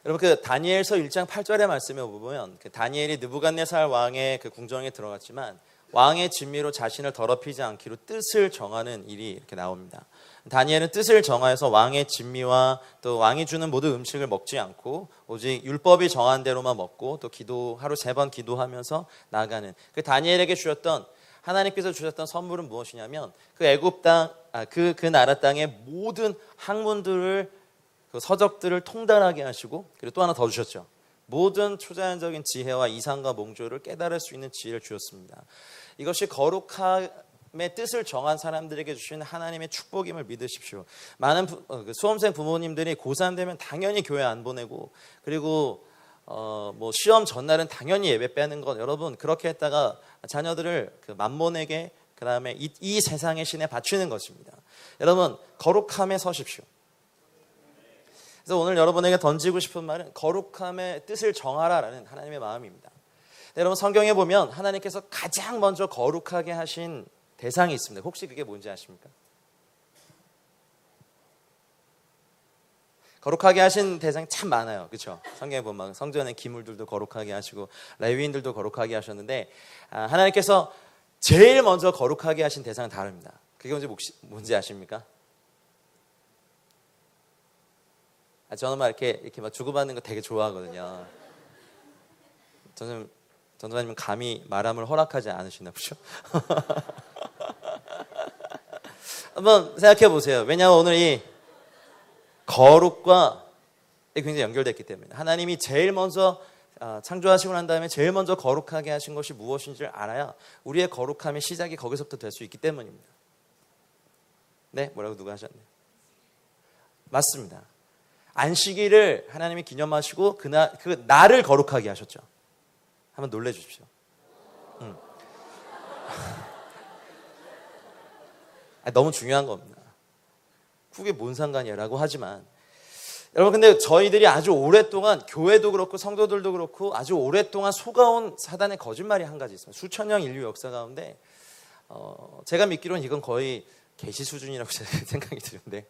여러분 그 다니엘서 1장 8절의 말씀에 보면 그 다니엘이 느부갓네살 왕의 그 궁정에 들어갔지만 왕의 진미로 자신을 더럽히지 않기로 뜻을 정하는 일이 이렇게 나옵니다. 다니엘은 뜻을 정하여서 왕의 진미와 또 왕이 주는 모든 음식을 먹지 않고 오직 율법이 정한 대로만 먹고 또 기도 하루 3번 기도하면서 나가는 그 다니엘에게 주셨던 하나님께서 주셨던 선물은 무엇이냐면 그 애굽 땅 그 나라 땅의 모든 학문들을 그 서적들을 통달하게 하시고 그리고 또 하나 더 주셨죠. 모든 초자연적인 지혜와 이상과 몽조를 깨달을 수 있는 지혜를 주셨습니다. 이것이 거룩함의 뜻을 정한 사람들에게 주신 하나님의 축복임을 믿으십시오. 많은 수험생 부모님들이 고3 되면 당연히 교회 안 보내고 그리고 뭐 시험 전날은 당연히 예배 빼는 것, 여러분 그렇게 했다가 자녀들을 그 만몬에게 그 다음에 이 세상의 신에 바치는 것입니다. 여러분 거룩함에 서십시오. 그래서 오늘 여러분에게 던지고 싶은 말은 거룩함의 뜻을 정하라라는 하나님의 마음입니다. 여러분 성경에 보면 하나님께서 가장 먼저 거룩하게 하신 대상이 있습니다. 혹시 그게 뭔지 아십니까? 거룩하게 하신 대상이 참 많아요. 그렇죠? 성경에 보면 성전의 기물들도 거룩하게 하시고 레위인들도 거룩하게 하셨는데 하나님께서 제일 먼저 거룩하게 하신 대상은 다릅니다. 그게 뭔지 아십니까? 저는 막 이렇게 막 주고받는 거 되게 좋아하거든요. 전도사님은 감히 말함을 허락하지 않으시나 보죠? 한번 생각해 보세요. 왜냐하면 오늘 이 거룩과 굉장히 연결됐기 때문에 하나님이 제일 먼저 창조하시고 난 다음에 제일 먼저 거룩하게 하신 것이 무엇인지를 알아야 우리의 거룩함의 시작이 거기서부터 될 수 있기 때문입니다. 네? 뭐라고 누가 하셨네요? 맞습니다. 안식일을 하나님이 기념하시고 그 날을 거룩하게 하셨죠. 한번 놀래주십시오. 너무 중요한 겁니다. 그게 뭔 상관이야 라고 하지만 여러분 근데 저희들이 아주 오랫동안 교회도 그렇고 성도들도 그렇고 아주 오랫동안 속아온 사단의 거짓말이 한 가지 있습니다. 수천 년 인류 역사 가운데 제가 믿기로는 이건 거의 계시 수준이라고 생각이 드는데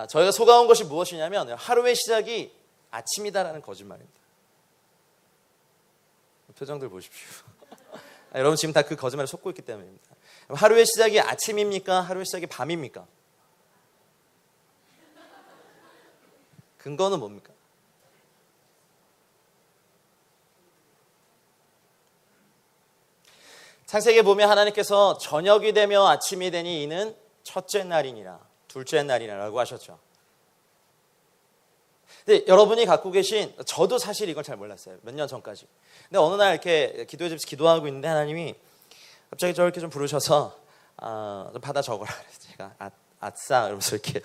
저희가 속아온 것이 무엇이냐면 하루의 시작이 아침이다라는 거짓말입니다. 표정들 보십시오. 여러분 지금 다 그 거짓말에 속고 있기 때문입니다. 하루의 시작이 아침입니까? 하루의 시작이 밤입니까? 근거는 뭡니까? 창세기에 보면 하나님께서 저녁이 되며 아침이 되니 이는 첫째 날이니라 둘째 날이라고 하셨죠. 근데 여러분이 갖고 계신, 저도 사실 이걸 잘 몰랐어요. 몇 년 전까지. 근데 어느 날 이렇게 기도의 집에서 기도하고 있는데 하나님이 갑자기 저렇게 좀 부르셔서 좀 받아 적어라. 제가 아싸 이러면서 이렇게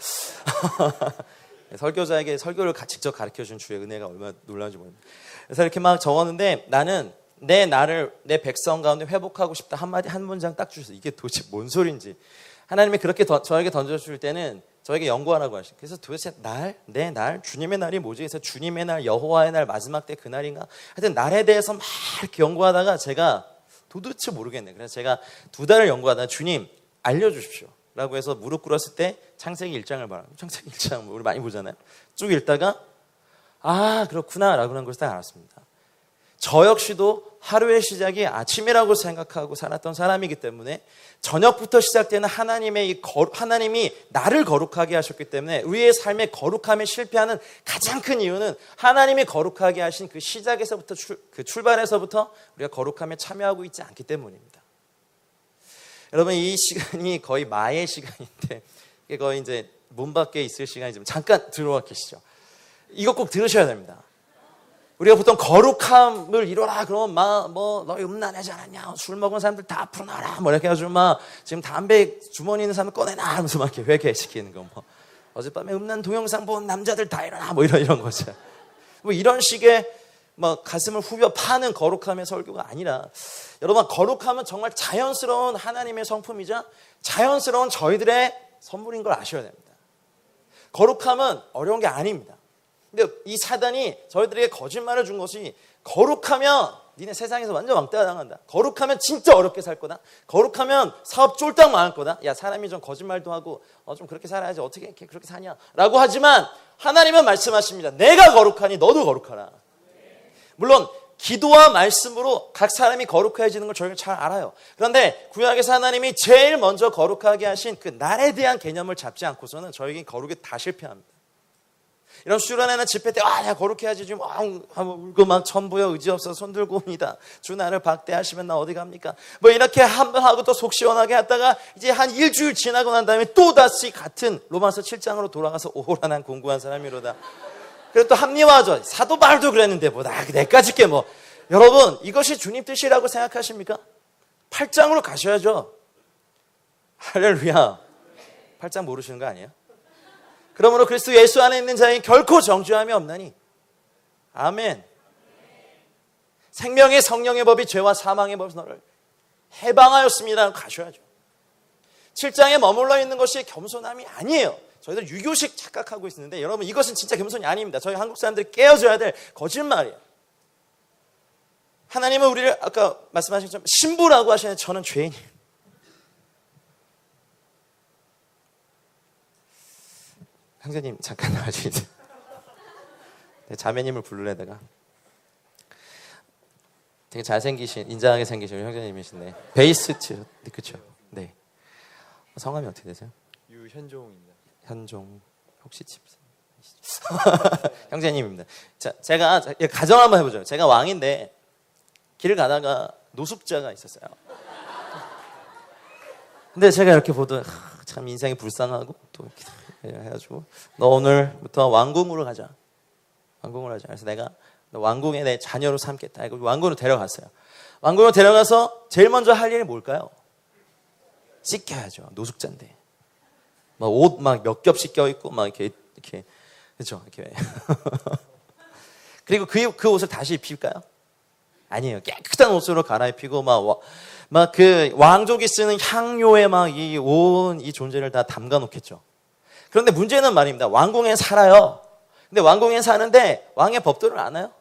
설교자에게 설교를 직접 가르쳐준 주의 은혜가 얼마나 놀라운지 모릅니다. 그래서 이렇게 막 적었는데 나는 내 나를 내 백성 가운데 회복하고 싶다 한 문장 딱 주셔서 이게 도대체 뭔 소린지 하나님이 그렇게 저에게 던져줄 때는 저에게 연구하라고 하시죠. 그래서 도대체 내 날, 주님의 날이 뭐지? 그래서 주님의 날, 여호와의 날, 마지막 때 그날인가? 하여튼 날에 대해서 막 이렇게 연구하다가 제가 도대체 모르겠네. 그래서 제가 2달을 연구하다가 주님 알려주십시오 라고 해서 무릎 꿇었을 때 창세기 1장을 말합니다. 창세기 1장 우리 많이 보잖아요. 쭉 읽다가 그렇구나 라고 하는 것을 딱 알았습니다. 저 역시도 하루의 시작이 아침이라고 생각하고 살았던 사람이기 때문에 저녁부터 시작되는 하나님이 나를 거룩하게 하셨기 때문에 우리의 삶의 거룩함에 실패하는 가장 큰 이유는 하나님이 거룩하게 하신 그 시작에서부터 그 출발에서부터 우리가 거룩함에 참여하고 있지 않기 때문입니다. 여러분 이 시간이 거의 마의 시간인데 거의 이제 문 밖에 있을 시간이 좀 잠깐 들어와 계시죠. 이거 꼭 들으셔야 됩니다. 우리가 보통 거룩함을 이뤄라 그러면 너희 음란하지 않았냐, 술 먹은 사람들 다 풀어놔라 이렇게 해가지고 지금 담배 주머니 있는 사람 꺼내놔 하면서 막 이렇게 회개시키는 거 어젯밤에 음란 동영상 본 남자들 다 일어나 이런 거죠. 이런 식의 가슴을 후벼 파는 거룩함의 설교가 아니라 여러분 거룩함은 정말 자연스러운 하나님의 성품이자 자연스러운 저희들의 선물인 걸 아셔야 됩니다. 거룩함은 어려운 게 아닙니다. 근데 이 사단이 저희들에게 거짓말을 준 것이 거룩하면 니네 세상에서 완전 왕따 당한다. 거룩하면 진짜 어렵게 살 거다. 거룩하면 사업 쫄딱 망할 거다. 야, 사람이 좀 거짓말도 하고 좀 그렇게 살아야지. 어떻게 이렇게 그렇게 사냐 라고 하지만 하나님은 말씀하십니다. 내가 거룩하니 너도 거룩하라. 물론 기도와 말씀으로 각 사람이 거룩해지는 걸 저희가 잘 알아요. 그런데 구약에서 하나님이 제일 먼저 거룩하게 하신 그 날에 대한 개념을 잡지 않고서는 저에게 거룩에 다 실패합니다. 이런 수련회나 집회 때 내가 거룩해야지 좀 울고 막 천부여 의지 없어서 손 들고 옵니다. 주 나를 박대하시면 나 어디 갑니까? 뭐 이렇게 한 번 하고 또 속 시원하게 했다가 이제 한 일주일 지나고 난 다음에 또다시 같은 로마서 7장으로 돌아가서 오호라 난 공부한 사람이로다. 그리고 또 합리화하죠. 사도 바울도 그랬는데 뭐 내까지 게 뭐. 여러분 이것이 주님 뜻이라고 생각하십니까? 8장으로 가셔야죠. 할렐루야. 8장 모르시는 거 아니에요? 그러므로 그리스도 예수 안에 있는 자에게 결코 정죄함이 없나니. 아멘. 생명의 성령의 법이 죄와 사망의 법에서 너를 해방하였습니다. 가셔야죠. 7장에 머물러 있는 것이 겸손함이 아니에요. 저희들 유교식 착각하고 있는데 여러분 이것은 진짜 겸손이 아닙니다. 저희 한국 사람들이 깨어져야 될 거짓말이에요. 하나님은 우리를 아까 말씀하신 것처럼 신부라고 하시는데 저는 죄인이에요. 형제님 잠깐 나와주세요. 자매님을 부르려다가 되게 잘생기신 인자하게 생기신 형제님이신데 베이스트 그렇죠? 네. 성함이 어떻게 되세요? 유현종입니다. 현종 혹시 집사 형제님입니다. 자, 제가 가정 한번 해보죠. 제가 왕인데 길을 가다가 노숙자가 있었어요. 근데 제가 이렇게 보던 참 인생이 불쌍하고 또 이렇게 해가지고 너 오늘부터 왕궁으로 가자. 왕궁으로 가자. 그래서 내가 너 왕궁에 내 자녀로 삼겠다. 이거 왕궁으로 데려갔어요. 왕궁으로 데려가서 제일 먼저 할 일이 뭘까요? 씻겨야죠. 노숙자인데. 막 옷 막 몇 겹씩 껴있고 막 이렇게 그렇죠 이렇게 그리고 그 옷을 다시 입힐까요? 아니에요. 깨끗한 옷으로 갈아입히고 막 그 왕족이 쓰는 향료에 막 이 온 이 존재를 다 담가 놓겠죠. 그런데 문제는 말입니다. 왕궁에 살아요. 근데 왕궁에 사는데 왕의 법도를 아나요?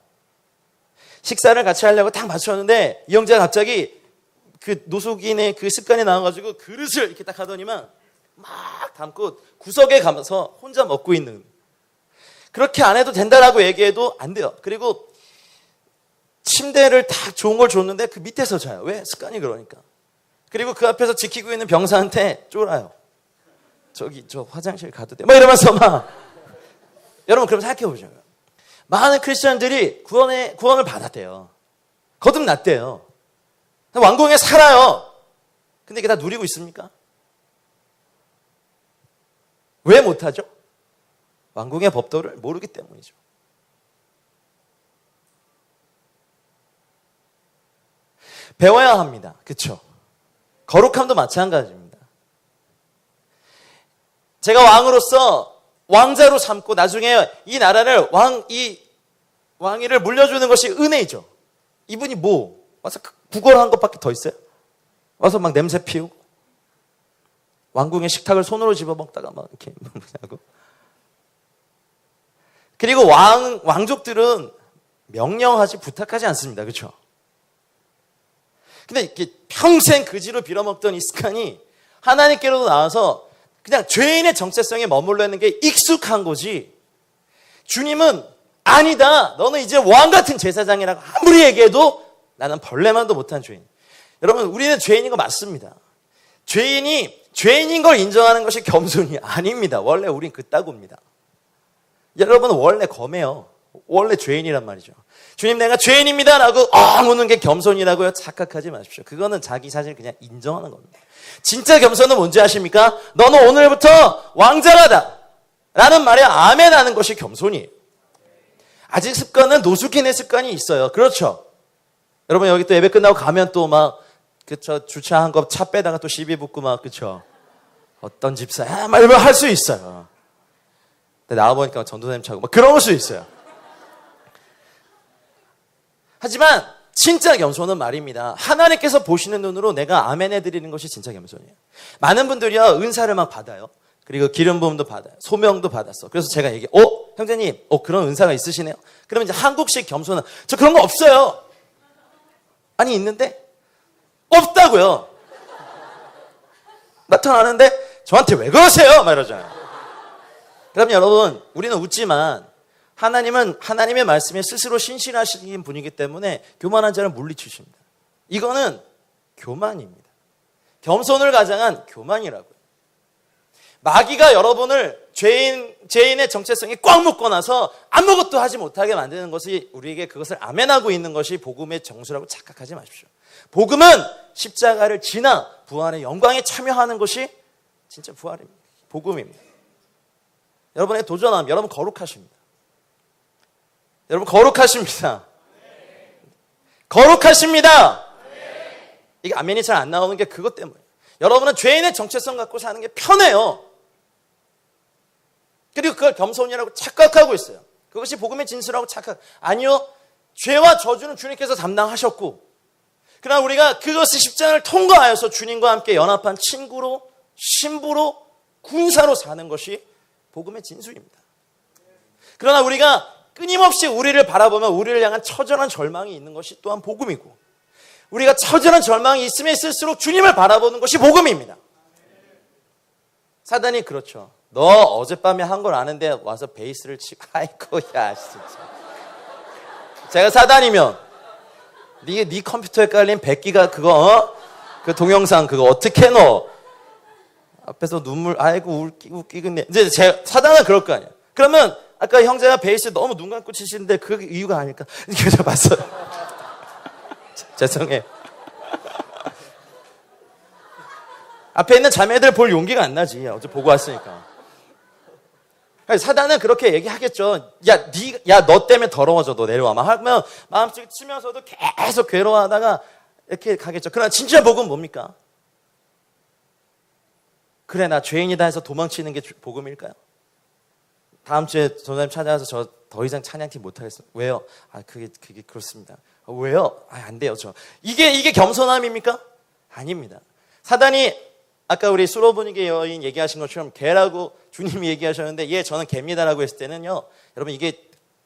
식사를 같이 하려고 딱 맞췄는데 이 형제가 갑자기 그 노숙인의 그 습관이 나와가지고 그릇을 이렇게 딱 하더니만 막 담고 구석에 가면서 혼자 먹고 있는. 그렇게 안 해도 된다라고 얘기해도 안 돼요. 그리고 침대를 딱 좋은 걸 줬는데 그 밑에서 자요. 왜? 습관이 그러니까. 그리고 그 앞에서 지키고 있는 병사한테 쫄아요. 저 화장실 가도 돼? 막 이러면서 막. 여러분 그럼 생각해보죠. 많은 크리스천들이 구원을 받았대요. 거듭났대요. 왕궁에 살아요. 근데 이게 다 누리고 있습니까? 왜 못하죠? 왕궁의 법도를 모르기 때문이죠. 배워야 합니다. 그렇죠? 거룩함도 마찬가지입니다. 제가 왕으로서 왕자로 삼고 나중에 이 나라를 왕위를 물려주는 것이 은혜이죠. 이분이 와서 구걸한 것밖에 더 있어요? 와서 막 냄새 피우고 왕궁의 식탁을 손으로 집어먹다가 막 이렇게 하고. 그리고 왕족들은 명령하지 부탁하지 않습니다. 그렇죠? 근데 이렇게 평생 그지로 빌어먹던 이 습관이 하나님께로도 나와서 그냥 죄인의 정체성에 머물러 있는 게 익숙한 거지. 주님은 아니다. 너는 이제 왕 같은 제사장이라고 아무리 얘기해도 나는 벌레만도 못한 죄인. 여러분 우리는 죄인인 거 맞습니다. 죄인인 걸 인정하는 것이 겸손이 아닙니다. 원래 우린 그따구입니다. 여러분은 원래 검해요. 원래 죄인이란 말이죠. 주님 내가 죄인입니다 라고 우는 게 겸손이라고요? 착각하지 마십시오. 그거는 자기 사실 그냥 인정하는 겁니다. 진짜 겸손은 뭔지 아십니까? 너는 오늘부터 왕자가다 라는 말에 아멘 하는 것이 겸손이에요. 아직 습관은 노숙인의 습관이 있어요. 그렇죠? 여러분 여기 또 예배 끝나고 가면 또 막 그쵸 주차한 거 차 빼다가 또 시비 붙고 막 그쵸 어떤 집사야 막 이러면 할 수 있어요. 근데 나와보니까 전도사님 차고 막 그럴 수 있어요. 하지만 진짜 겸손은 말입니다. 하나님께서 보시는 눈으로 내가 아멘 해드리는 것이 진짜 겸손이에요. 많은 분들이요 은사를 막 받아요. 그리고 기름 부음도 받아요. 소명도 받았어. 그래서 제가 형제님 그런 은사가 있으시네요. 그러면 이제 한국식 겸손은 저 그런 거 없어요. 아니 있는데 없다고요. 나타나는데 저한테 왜 그러세요? 막 이러잖아요. 그럼 여러분 우리는 웃지만 하나님은 하나님의 말씀에 스스로 신실하신 분이기 때문에 교만한 자를 물리치십니다. 이거는 교만입니다. 겸손을 가장한 교만이라고요. 마귀가 여러분을 죄인의 정체성이 꽉 묶고 나서 아무것도 하지 못하게 만드는 것이 우리에게 그것을 아멘하고 있는 것이 복음의 정수라고 착각하지 마십시오. 복음은 십자가를 지나 부활의 영광에 참여하는 것이 진짜 부활입니다. 복음입니다. 여러분의 도전함, 여러분 거룩하십니다. 여러분 거룩하십니다. 거룩하십니다. 이게 아멘이 잘 안 나오는 게 그것 때문이에요. 여러분은 죄인의 정체성 갖고 사는 게 편해요. 그리고 그걸 겸손이라고 착각하고 있어요. 그것이 복음의 진수라고 아니요. 죄와 저주는 주님께서 담당하셨고 그러나 우리가 그것의 십자가를 통과하여서 주님과 함께 연합한 친구로, 신부로, 군사로 사는 것이 복음의 진수입니다. 그러나 우리가 끊임없이 우리를 바라보면 우리를 향한 처절한 절망이 있는 것이 또한 복음이고 우리가 처절한 절망이 있으면 있을수록 주님을 바라보는 것이 복음입니다. 사단이 그렇죠. 너 어젯밤에 한 걸 아는데 와서 베이스를 치고 아이고 야 진짜. 제가 사단이면 네 컴퓨터에 깔린 100기가 그거 그 동영상 그거 어떻게 너 앞에서 눈물 아이고 웃기겠네. 이제 사단은 그럴 거 아니야. 그러면 아까 형제가 베이스 너무 눈 감고 치시는데 그 이유가 아닐까? 이렇게 저 봤어요. 죄송해요. 앞에 있는 자매들 볼 용기가 안 나지. 어제 보고 왔으니까. 사단은 그렇게 얘기하겠죠. 야, 너 때문에 더러워져. 너 내려와. 막 하면 마음속에 치면서도 계속 괴로워하다가 이렇게 가겠죠. 그러나 진짜 복음은 뭡니까? 그래, 나 죄인이다 해서 도망치는 게 복음일까요? 다음 주에 전사님 찾아와서 저 더 이상 찬양팀 못하겠어요. 왜요? 그게 그렇습니다. 왜요? 안 돼요, 저. 이게 겸손함입니까? 아닙니다. 사단이 아까 우리 수로분에게 여인 얘기하신 것처럼 개라고 주님이 얘기하셨는데 저는 개입니다라고 했을 때는요. 여러분 이게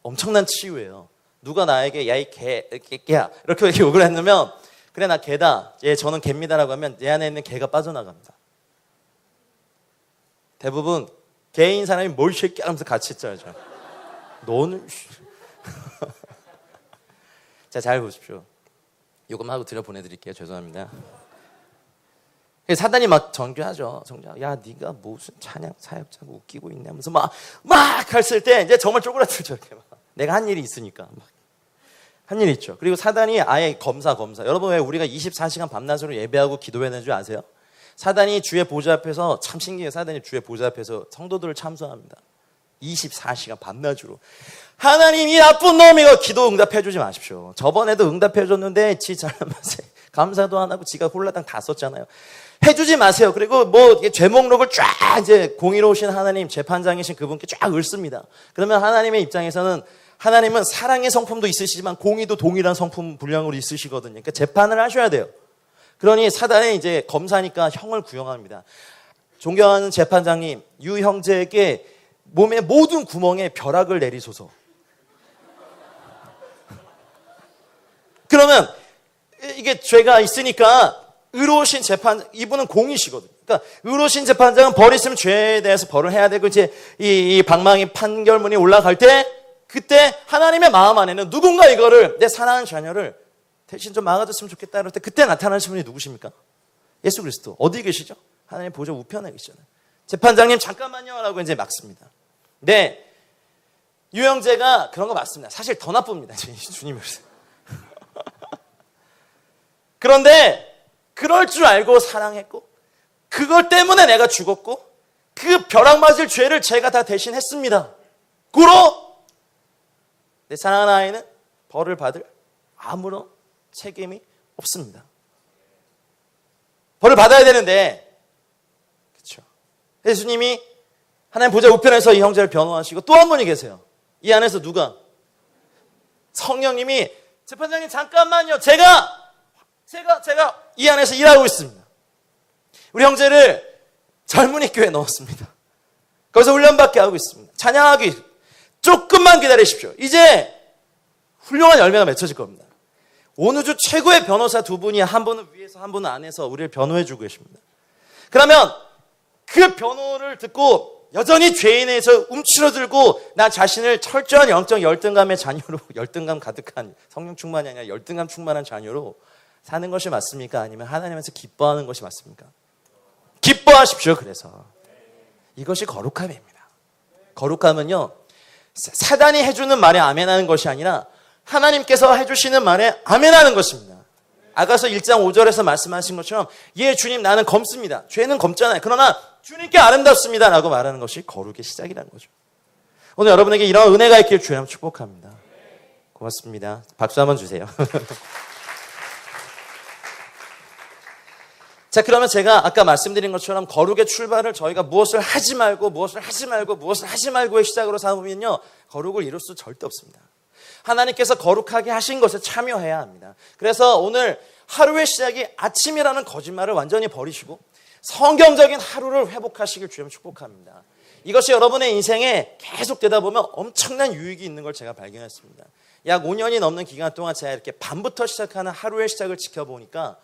엄청난 치유예요. 누가 나에게 야 이 개야 이렇게 욕을 했으면 그래 나 개다. 저는 개입니다라고 하면 내 안에 있는 개가 빠져나갑니다. 대부분 개인 사람이 뭘 새끼 하면서 같이 있어야죠. 너는 자, 잘 보십시오. 요것만 하고 들여보내드릴게요. 죄송합니다. 사단이 막 정죄하죠. 야, 네가 무슨 찬양 사역자고 웃기고 있냐 하면서 막 했을 때 이제 정말 쪼그라들죠. 이렇게 막. 내가 한 일이 있으니까. 한 일이 있죠. 그리고 사단이 아예 검사. 여러분 왜 우리가 24시간 밤낮으로 예배하고 기도해내는 줄 아세요? 사단이 주의 보좌 앞에서 참 신기해요. 사단이 주의 보좌 앞에서 성도들을 참소합니다. 24시간 밤낮으로. 하나님 이 나쁜 놈 이거 기도 응답해주지 마십시오. 저번에도 응답해줬는데 지 잘못해 감사도 안 하고 지가 홀라당 다 썼잖아요. 해주지 마세요. 그리고 죄 목록을 쫙 이제 공의로우신 하나님 재판장이신 그분께 쫙 읊습니다. 그러면 하나님의 입장에서는 하나님은 사랑의 성품도 있으시지만 공의도 동일한 성품 분량으로 있으시거든요. 그러니까 재판을 하셔야 돼요. 그러니 사단이 이제 검사니까 형을 구형합니다. 존경하는 재판장님, 유 형제에게 몸의 모든 구멍에 벼락을 내리소서. 그러면 이게 죄가 있으니까 의로우신 재판장, 이분은 공이시거든요. 그러니까 의로우신 재판장은 벌 있으면 죄에 대해서 벌을 해야 되고 이제 이 방망이 판결문이 올라갈 때 그때 하나님의 마음 안에는 누군가 이거를 내 사랑하는 자녀를 대신 좀 막아줬으면 좋겠다 이럴 때 그때 나타나신 분이 누구십니까? 예수 그리스도. 어디 계시죠? 하나님 보좌 우편에 계시잖아요. 재판장님 잠깐만요 라고 이제 막습니다. 네, 유형제가 그런 거 맞습니다. 사실 더 나쁩니다. 주님이. 그런데 그럴 줄 알고 사랑했고 그것 때문에 내가 죽었고 그 벼락 맞을 죄를 제가 다 대신했습니다.故내 사랑하는 아이는 벌을 받을 아무런 책임이 없습니다. 벌을 받아야 되는데 그렇죠. 예수님이 하나님 보좌 우편에서 이 형제를 변호하시고 또 한 분이 계세요. 이 안에서 누가? 성령님이 재판장님 잠깐만요. 제가 이 안에서 일하고 있습니다. 우리 형제를 젊은이 교회에 넣었습니다. 거기서 훈련받게 하고 있습니다. 찬양하기 조금만 기다리십시오. 이제 훌륭한 열매가 맺혀질 겁니다. 온 우주 최고의 변호사 두 분이 한 분은 위에서 한 분은 안에서 우리를 변호해주고 계십니다. 그러면 그 변호를 듣고 여전히 죄인에서 움츠러들고 나 자신을 철저한 영적 열등감의 자녀로, 열등감 가득한, 성령 충만이 아니라 열등감 충만한 자녀로 사는 것이 맞습니까? 아니면 하나님께서 기뻐하는 것이 맞습니까? 기뻐하십시오. 그래서 이것이 거룩함입니다. 거룩함은요, 사단이 해주는 말에 아멘하는 것이 아니라 하나님께서 해주시는 말에 아멘하는 것입니다. 아가서 1장 5절에서 말씀하신 것처럼 예 주님 나는 검습니다. 죄는 검잖아요. 그러나 주님께 아름답습니다 라고 말하는 것이 거룩의 시작이라는 거죠. 오늘 여러분에게 이런 은혜가 있길 주님 축복합니다. 고맙습니다. 박수 한번 주세요. 자, 그러면 제가 아까 말씀드린 것처럼 거룩의 출발을 저희가 무엇을 하지 말고 무엇을 하지 말고 무엇을 하지 말고의 시작으로 삼으면요, 거룩을 이룰 수 절대 없습니다. 하나님께서 거룩하게 하신 것에 참여해야 합니다. 그래서 오늘 하루의 시작이 아침이라는 거짓말을 완전히 버리시고 성경적인 하루를 회복하시길 주님 축복합니다. 이것이 여러분의 인생에 계속 되다 보면 엄청난 유익이 있는 걸 제가 발견했습니다. 약 5년이 넘는 기간 동안 제가 이렇게 밤부터 시작하는 하루의 시작을 지켜보니까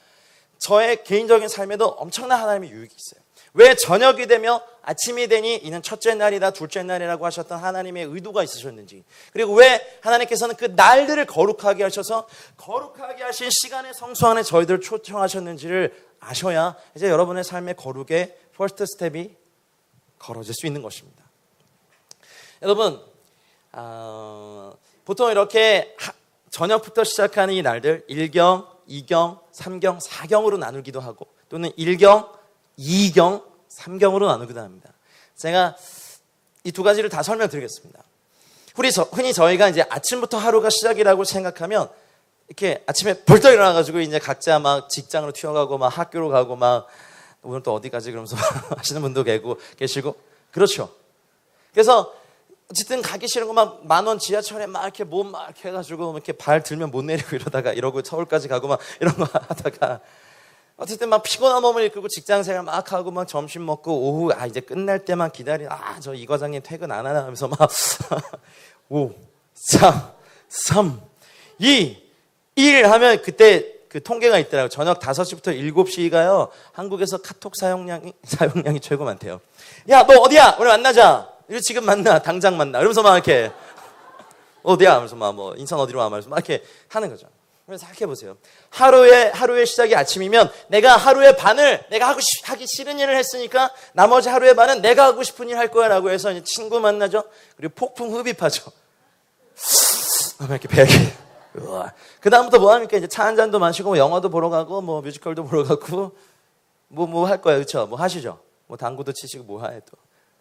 저의 개인적인 삶에도 엄청난 하나님의 유익이 있어요. 왜 저녁이 되며 아침이 되니 이는 첫째 날이다 둘째 날이라고 하셨던 하나님의 의도가 있으셨는지, 그리고 왜 하나님께서는 그 날들을 거룩하게 하셔서 거룩하게 하신 시간의 성수 안에 저희들을 초청하셨는지를 아셔야 이제 여러분의 삶의 거룩의 퍼스트 스텝이 걸어질 수 있는 것입니다. 여러분, 보통 이렇게 저녁부터 시작하는 이 날들 1경, 2경, 3경, 4경으로 나누기도 하고 또는 1경, 2경, 3경으로 나누기도 합니다. 제가 이 두 가지를 다 설명드리겠습니다. 흔히 저희가 이제 아침부터 하루가 시작이라고 생각하면 이렇게 아침에 벌떡 일어나가지고 이제 각자 막 직장으로 튀어가고 막 학교로 가고 막 오늘 또 어디 가지 그러면서 하시는 분도 계시고 그렇죠. 그래서 어쨌든 가기 싫은 거 막 10,000원 지하철에 막 이렇게 몸 막 이렇게 해가지고 이렇게 발 들면 못 내리고 이러고 서울까지 가고 막 이런 거 하다가 어쨌든 막 피곤한 몸을 이끌고 직장 생활 막 하고 막 점심 먹고 오후 이제 끝날 때만 저 이 과장님 퇴근 안 하나 하면서 막 5, 4, 3, 2, 1 하면 그때 그 통계가 있더라고요. 저녁 5시부터 7시가요 한국에서 카톡 사용량이 최고 많대요. 야, 너 어디야? 우리 만나자. 이거 지금 만나. 당장 만나. 이러면서 막 이렇게 어디야? 하면서 막 뭐 인천 어디로 와? 하면서 막 이렇게 하는 거죠. 그래서 생각해보세요. 하루의 시작이 아침이면 내가 하루의 반을 내가 하기 싫은 일을 했으니까 나머지 하루의 반은 내가 하고 싶은 일 할 거야 라고 해서 이제 친구 만나죠. 그리고 폭풍 흡입하죠. 이렇게 배게. 그 다음부터 뭐 합니까? 이제 차 한 잔도 마시고 뭐 영화도 보러 가고 뭐 뮤지컬도 보러 가고 뭐 할 거예요. 그렇죠? 뭐 하시죠. 뭐 당구도 치시고 뭐 해 또.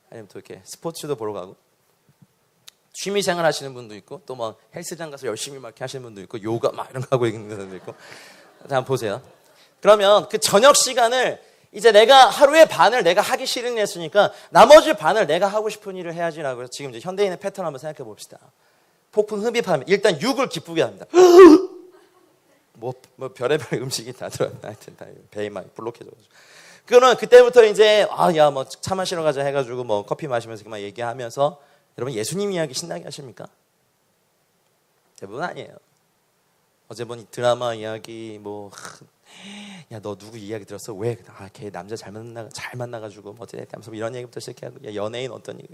아니면 또 이렇게 스포츠도 보러 가고. 취미생활 하시는 분도 있고 또 막 헬스장 가서 열심히 막 이렇게 하시는 분도 있고 요가 막 이런 거 하고 있는 분도 있고. 자, 한번 보세요. 그러면 그 저녁 시간을 이제 내가 하루의 반을 내가 하기 싫은 일 했으니까 나머지 반을 내가 하고 싶은 일을 해야지라고 해서 지금 이제 현대인의 패턴 한번 생각해 봅시다. 폭풍 흡입하면 일단 육을 기쁘게 합니다. 뭐 별의별 음식이 다 들어요. 하여튼 다 배에 막 블록해져가지고. 그거는 그때부터 이제 뭐 차 마시러 가자 해가지고 뭐 커피 마시면서 막 얘기하면서. 여러분 예수님 이야기 신나게 하십니까? 대부분 아니에요. 어제 본 드라마 이야기 야, 너 누구 이야기 들었어? 왜? 걔 남자 잘 만나가지고 어쨌든 이런 얘기부터 시작하고, 야, 연예인 어떤 얘기,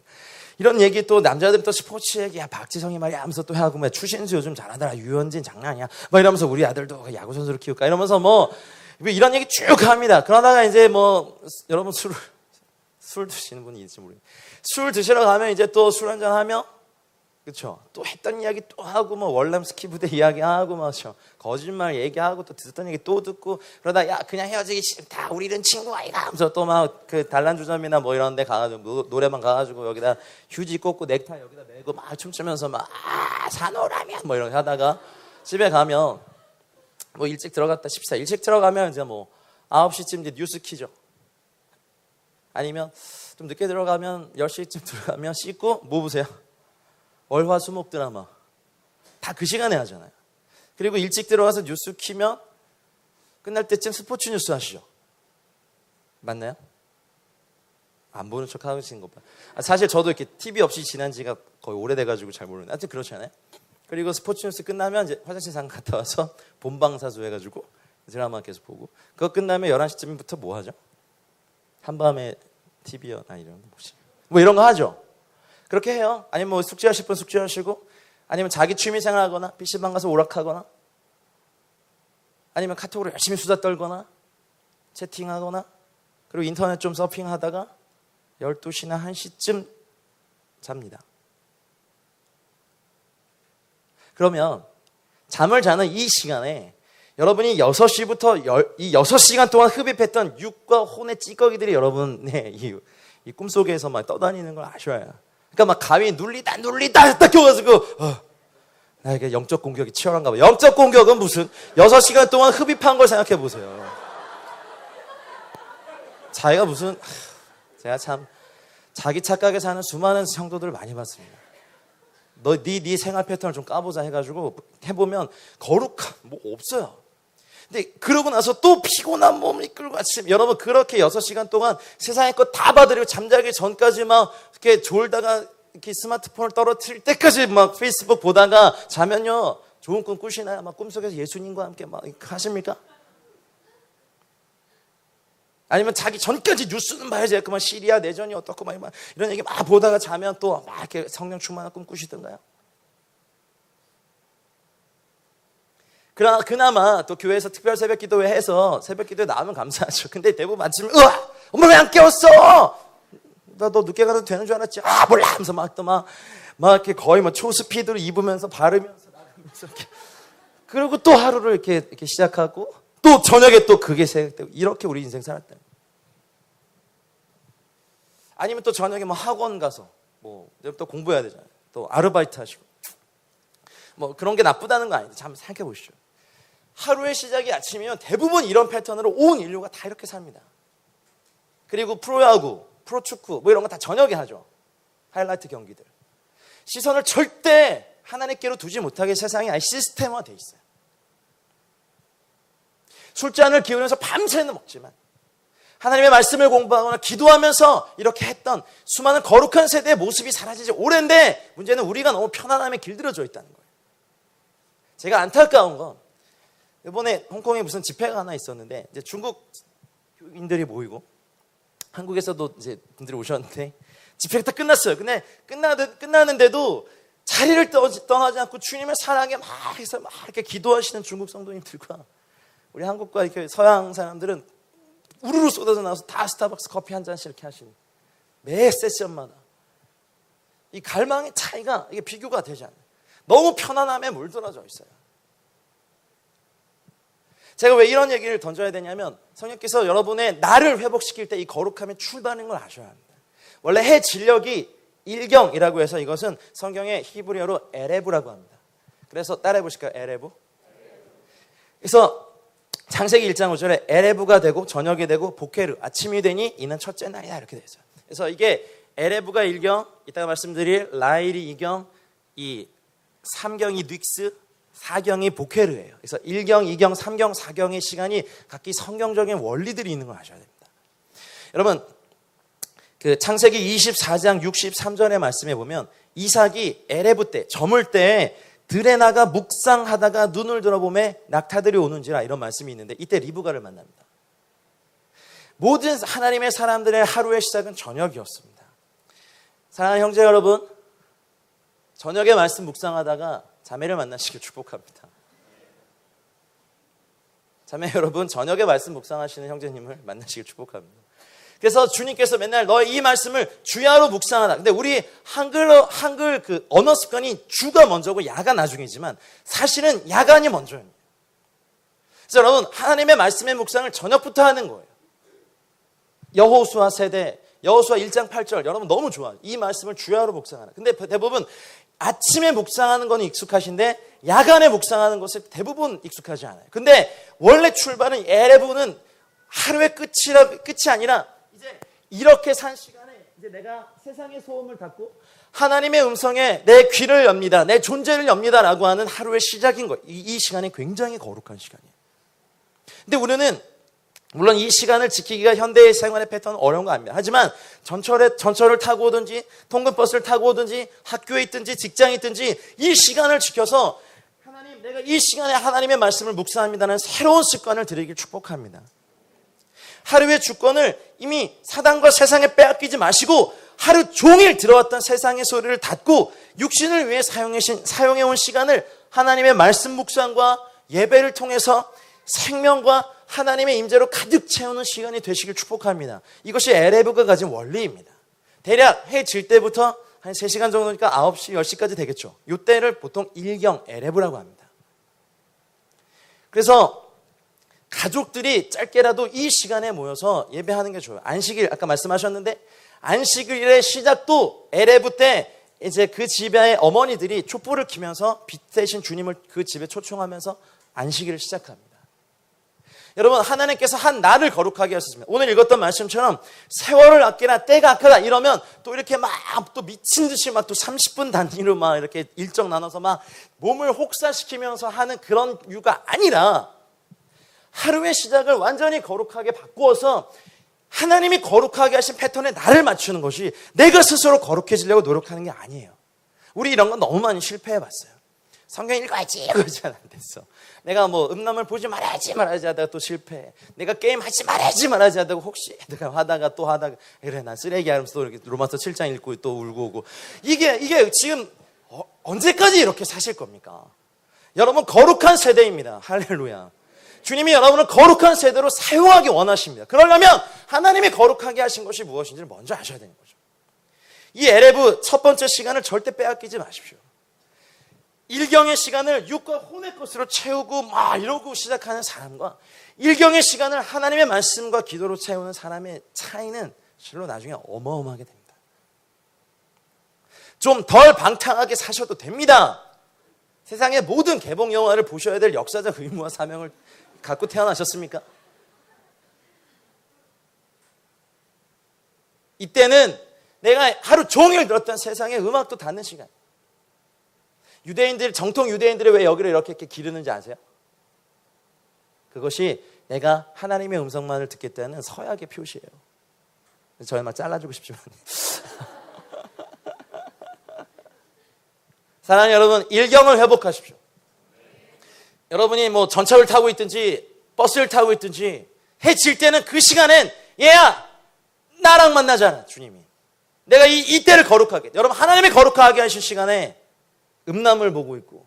이런 얘기 또 남자들 또 스포츠 얘기, 야, 박지성이 말이야 하면서 또 하고, 추신수 요즘 잘하더라, 유현진 장난 아니야, 막 이러면서 우리 아들도 야구 선수로 키울까 이러면서 이런 얘기 쭉 합니다. 그러다가 이제 여러분 술 드시는 분이 있을지 모르겠어요. 술 드시러 가면 이제 또 술 한잔 하며, 그렇죠? 또 했던 이야기 또 하고 월남 스키 부대 이야기하고 거짓말 얘기하고 또 듣던 얘기 또 듣고, 그러다 야 그냥 헤어지기 싫다 우리는 친구 아이가 하면서 또 그 단란주점이나 이런 데 가가지고 노래방 가가지고 여기다 휴지 꽂고 넥타이 여기다 메고 막 춤추면서 산호라면 이런 거 하다가 집에 가면 일찍 들어갔다 싶사. 일찍 들어가면 이제 9시쯤 이제 뉴스 키죠. 아니면 좀 늦게 들어가면 10시쯤 들어가면 씻고 뭐 보세요? 월화수목 드라마 다 그 시간에 하잖아요. 그리고 일찍 들어가서 뉴스 키면 끝날 때쯤 스포츠 뉴스 하시죠. 맞나요? 안 보는 척 하시는 거 봐. 사실 저도 이렇게 TV 없이 지난 지가 거의 오래돼가지고 잘 모르는데 하여튼 그렇잖아요. 그리고 스포츠 뉴스 끝나면 이제 화장실 잠깐 갔다 와서 본방사수 해가지고 드라마 계속 보고, 그거 끝나면 11시쯤부터 뭐 하죠? 한밤에 TV나 이런 거 보시고 뭐 이런 거 하죠. 그렇게 해요. 아니면 뭐 숙제하실 분 숙제하시고, 아니면 자기 취미생활 하거나 PC방 가서 오락하거나, 아니면 카톡으로 열심히 수다 떨거나 채팅하거나, 그리고 인터넷 좀 서핑하다가 12시나 1시쯤 잡니다. 그러면 잠을 자는 이 시간에 여러분이 6시부터 이 6시간 동안 흡입했던 육과 혼의 찌꺼기들이 여러분의 이 꿈속에서 막 떠다니는 걸 아셔야. 그러니까 막 가위 눌리다 딱 껴가지고 나에게 영적 공격이 치열한가 봐. 영적 공격은 무슨 6시간 동안 흡입한 걸 생각해 보세요. 자기가 무슨, 제가 참 자기 착각에 사는 수많은 성도들을 많이 봤습니다. 네 생활 패턴을 좀 까보자 해가지고 해보면 거룩함 뭐 없어요. 근데 그러고 나서 또 피곤한 몸을 이끌고 아침, 여러분 그렇게 6시간 동안 세상의 것 다 봐드리고 잠자기 전까지 막 이렇게 졸다가 이렇게 스마트폰을 떨어뜨릴 때까지 막 페이스북 보다가 자면요, 좋은 꿈 꾸시나요? 막 꿈속에서 예수님과 함께 막 하십니까? 아니면 자기 전까지 뉴스는 봐야지, 그만 시리아 내전이 어떻고 막 이런 얘기 막 보다가 자면 또 막 이렇게 성령 충만한 꿈 꾸시던가요? 그나마 또 교회에서 특별 새벽 기도회 해서 새벽 기도에 나오면 감사하죠. 근데 대부분 아침에 엄마 왜 안 깨웠어? 나 너 늦게 가도 되는 줄 알았지. 몰라 하면서 막 이렇게 거의 뭐 초스피드로 입으면서 바르면서 나가면서 이렇게. 그리고 또 하루를 이렇게 시작하고 또 저녁에 또 그게 생각되고, 이렇게 우리 인생 살았다. 아니면 또 저녁에 뭐 학원 가서 뭐 또 공부해야 되잖아요. 또 아르바이트 하시고. 뭐 그런 게 나쁘다는 거 아닌데 잠깐 생각해 보시죠. 하루의 시작이 아침이면 대부분 이런 패턴으로 온 인류가 다 이렇게 삽니다. 그리고 프로야구, 프로축구 뭐 이런 거 다 저녁에 하죠. 하이라이트 경기들. 시선을 절대 하나님께로 두지 못하게 세상이 아예 시스템화돼 있어요. 술잔을 기울여서 밤새는 먹지만 하나님의 말씀을 공부하거나 기도하면서 이렇게 했던 수많은 거룩한 세대의 모습이 사라지지 오랜데, 문제는 우리가 너무 편안함에 길들여져 있다는 거예요. 제가 안타까운 건 이번에 홍콩에 무슨 집회가 하나 있었는데 이제 중국인들이 모이고 한국에서도 이제 분들이 오셨는데 집회가 다 끝났어요. 근데 끝나는데도 자리를 떠나지 않고 주님의 사랑에 막 해서 막 이렇게 기도하시는 중국 성도님들과 우리 한국과 이렇게 서양 사람들은 우르르 쏟아져 나와서 다 스타벅스 커피 한 잔씩 이렇게 하시는, 매 세션마다 이 갈망의 차이가 이게 비교가 되지 않아요. 너무 편안함에 물들어져 있어요. 제가 왜 이런 얘기를 던져야 되냐면, 성령께서 여러분의 나를 회복시킬 때 이 거룩함의 출발인 걸 아셔야 합니다. 원래 해 진력이 일경이라고 해서 이것은 성경의 히브리어로 에레브라고 합니다. 그래서 따라해 보실까요? 에레브. 그래서 창세기 1장 5절에 에레브가 되고 저녁이 되고 보케르, 아침이 되니 이는 첫째 날이다, 이렇게 되어 있어요. 그래서 이게 에레브가 1경, 이따가 말씀드릴 라일이 2경, 이 3경이 닉스, 4경이 보케르예요. 그래서 1경, 2경, 3경, 4경의 시간이 각기 성경적인 원리들이 있는 걸 아셔야 됩니다. 여러분, 그 창세기 24장 63절의 말씀에 보면 이삭이 에레브 때, 저물 때 들에 나가 묵상하다가 눈을 들어보매 낙타들이 오는지라, 이런 말씀이 있는데 이때 리브가를 만납니다. 모든 하나님의 사람들의 하루의 시작은 저녁이었습니다. 사랑하는 형제 여러분, 저녁에 말씀 묵상하다가 자매를 만나시길 축복합니다. 자매 여러분, 저녁에 말씀 묵상하시는 형제님을 만나시길 축복합니다. 그래서 주님께서 맨날 너의 이 말씀을 주야로 묵상하다. 근데 우리 한글 그 언어 습관이 주가 먼저고 야가 나중이지만 사실은 야간이 먼저예요. 그래서 여러분, 하나님의 말씀의 묵상을 저녁부터 하는 거예요. 여호수아 세대, 여호수아 1장 8절 여러분 너무 좋아요. 이 말씀을 주야로 묵상하라. 근데 대부분 아침에 묵상하는 건 익숙하신데 야간에 묵상하는 것은 대부분 익숙하지 않아요. 근데 원래 출발은 에레브는 하루의 끝이 아니라 이제 이렇게 산 시간에 이제 내가 세상의 소음을 닫고 하나님의 음성에 내 귀를 엽니다. 내 존재를 엽니다라고 하는 하루의 시작인 거예요. 이 시간이 굉장히 거룩한 시간이에요. 근데 우리는 물론 이 시간을 지키기가 현대의 생활의 패턴은 어려운 거 아닙니다. 하지만 전철을 타고 오든지 통근버스를 타고 오든지 학교에 있든지 직장에 있든지 이 시간을 지켜서 하나님, 내가 이 시간에 하나님의 말씀을 묵상합니다는 새로운 습관을 들이길 축복합니다. 하루의 주권을 이미 사단과 세상에 빼앗기지 마시고 하루 종일 들어왔던 세상의 소리를 닫고 육신을 위해 사용해온 시간을 하나님의 말씀 묵상과 예배를 통해서 생명과 하나님의 임재로 가득 채우는 시간이 되시길 축복합니다. 이것이 에레브가 가진 원리입니다. 대략 해 질 때부터 한 3시간 정도니까 9시, 10시까지 되겠죠. 이때를 보통 일경 에레브라고 합니다. 그래서 가족들이 짧게라도 이 시간에 모여서 예배하는 게 좋아요. 안식일 아까 말씀하셨는데 안식일의 시작도 에레브 때 이제 그 집의 어머니들이 촛불을 켜면서 빛 대신 주님을 그 집에 초청하면서 안식일을 시작합니다. 여러분, 하나님께서 한 날을 거룩하게 하셨습니다. 오늘 읽었던 말씀처럼 세월을 아끼라 때가 악하다 이러면 또 이렇게 막 또 미친 듯이 막 또 30분 단위로 막 이렇게 일정 나눠서 막 몸을 혹사시키면서 하는 그런 이유가 아니라 하루의 시작을 완전히 거룩하게 바꾸어서 하나님이 거룩하게 하신 패턴에 나를 맞추는 것이 내가 스스로 거룩해지려고 노력하는 게 아니에요. 우리 이런 건 너무 많이 실패해봤어요. 성경 읽어야지 이거 잘 안 됐어. 내가 뭐 음란물 보지 말아야지 하다가 또 실패해. 내가 게임 하지 말아야지 하다가 혹시 내가 하다가 또 하다가 그래 난 쓰레기 하면서 또 이렇게 로마서 7장 읽고 또 울고 오고 이게 지금 언제까지 이렇게 사실 겁니까? 여러분 거룩한 세대입니다. 할렐루야. 주님이 여러분을 거룩한 세대로 사용하기 원하십니다. 그러려면 하나님이 거룩하게 하신 것이 무엇인지를 먼저 아셔야 되는 거죠. 이 에레브 첫 번째 시간을 절대 빼앗기지 마십시오. 일경의 시간을 육과 혼의 것으로 채우고 막 이러고 시작하는 사람과 일경의 시간을 하나님의 말씀과 기도로 채우는 사람의 차이는 실로 나중에 어마어마하게 됩니다. 좀 덜 방탕하게 사셔도 됩니다. 세상의 모든 개봉 영화를 보셔야 될 역사적 의무와 사명을 갖고 태어나셨습니까? 이때는 내가 하루 종일 들었던 세상의 음악도 닫는 시간. 정통 유대인들이 왜 여기를 이렇게 기르는지 아세요? 그것이 내가 하나님의 음성만을 듣겠다는 서약의 표시예요. 저희 막 잘라주고 싶지만. 사랑하는 여러분, 일경을 회복하십시오. 여러분이 뭐 전철을 타고 있든지 버스를 타고 있든지 해 질 때는 그 시간엔 얘야 나랑 만나잖아 주님이. 내가 이때를 거룩하게 여러분 하나님이 거룩하게 하신 시간에 음란물 보고 있고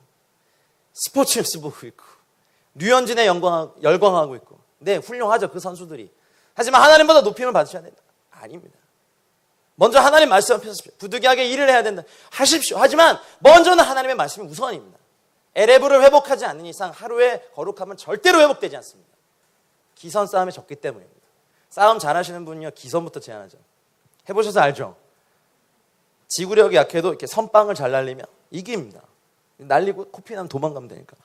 스포츠 뉴스 보고 있고 류현진에 열광하고 있고 네 훌륭하죠 그 선수들이. 하지만 하나님보다 높임을 받으셔야 된다. 아닙니다. 먼저 하나님 말씀 앞에 서십시오. 부득이하게 일을 해야 된다. 하십시오. 하지만 먼저는 하나님의 말씀이 우선입니다. 에레브를 회복하지 않는 이상 하루의 거룩함은 절대로 회복되지 않습니다. 기선 싸움에 졌기 때문입니다. 싸움 잘하시는 분은요 기선부터 제한하죠. 해보셔서 알죠? 지구력이 약해도 이렇게 선빵을 잘 날리면 이깁니다. 날리고 코피 나면 도망가면 되니까.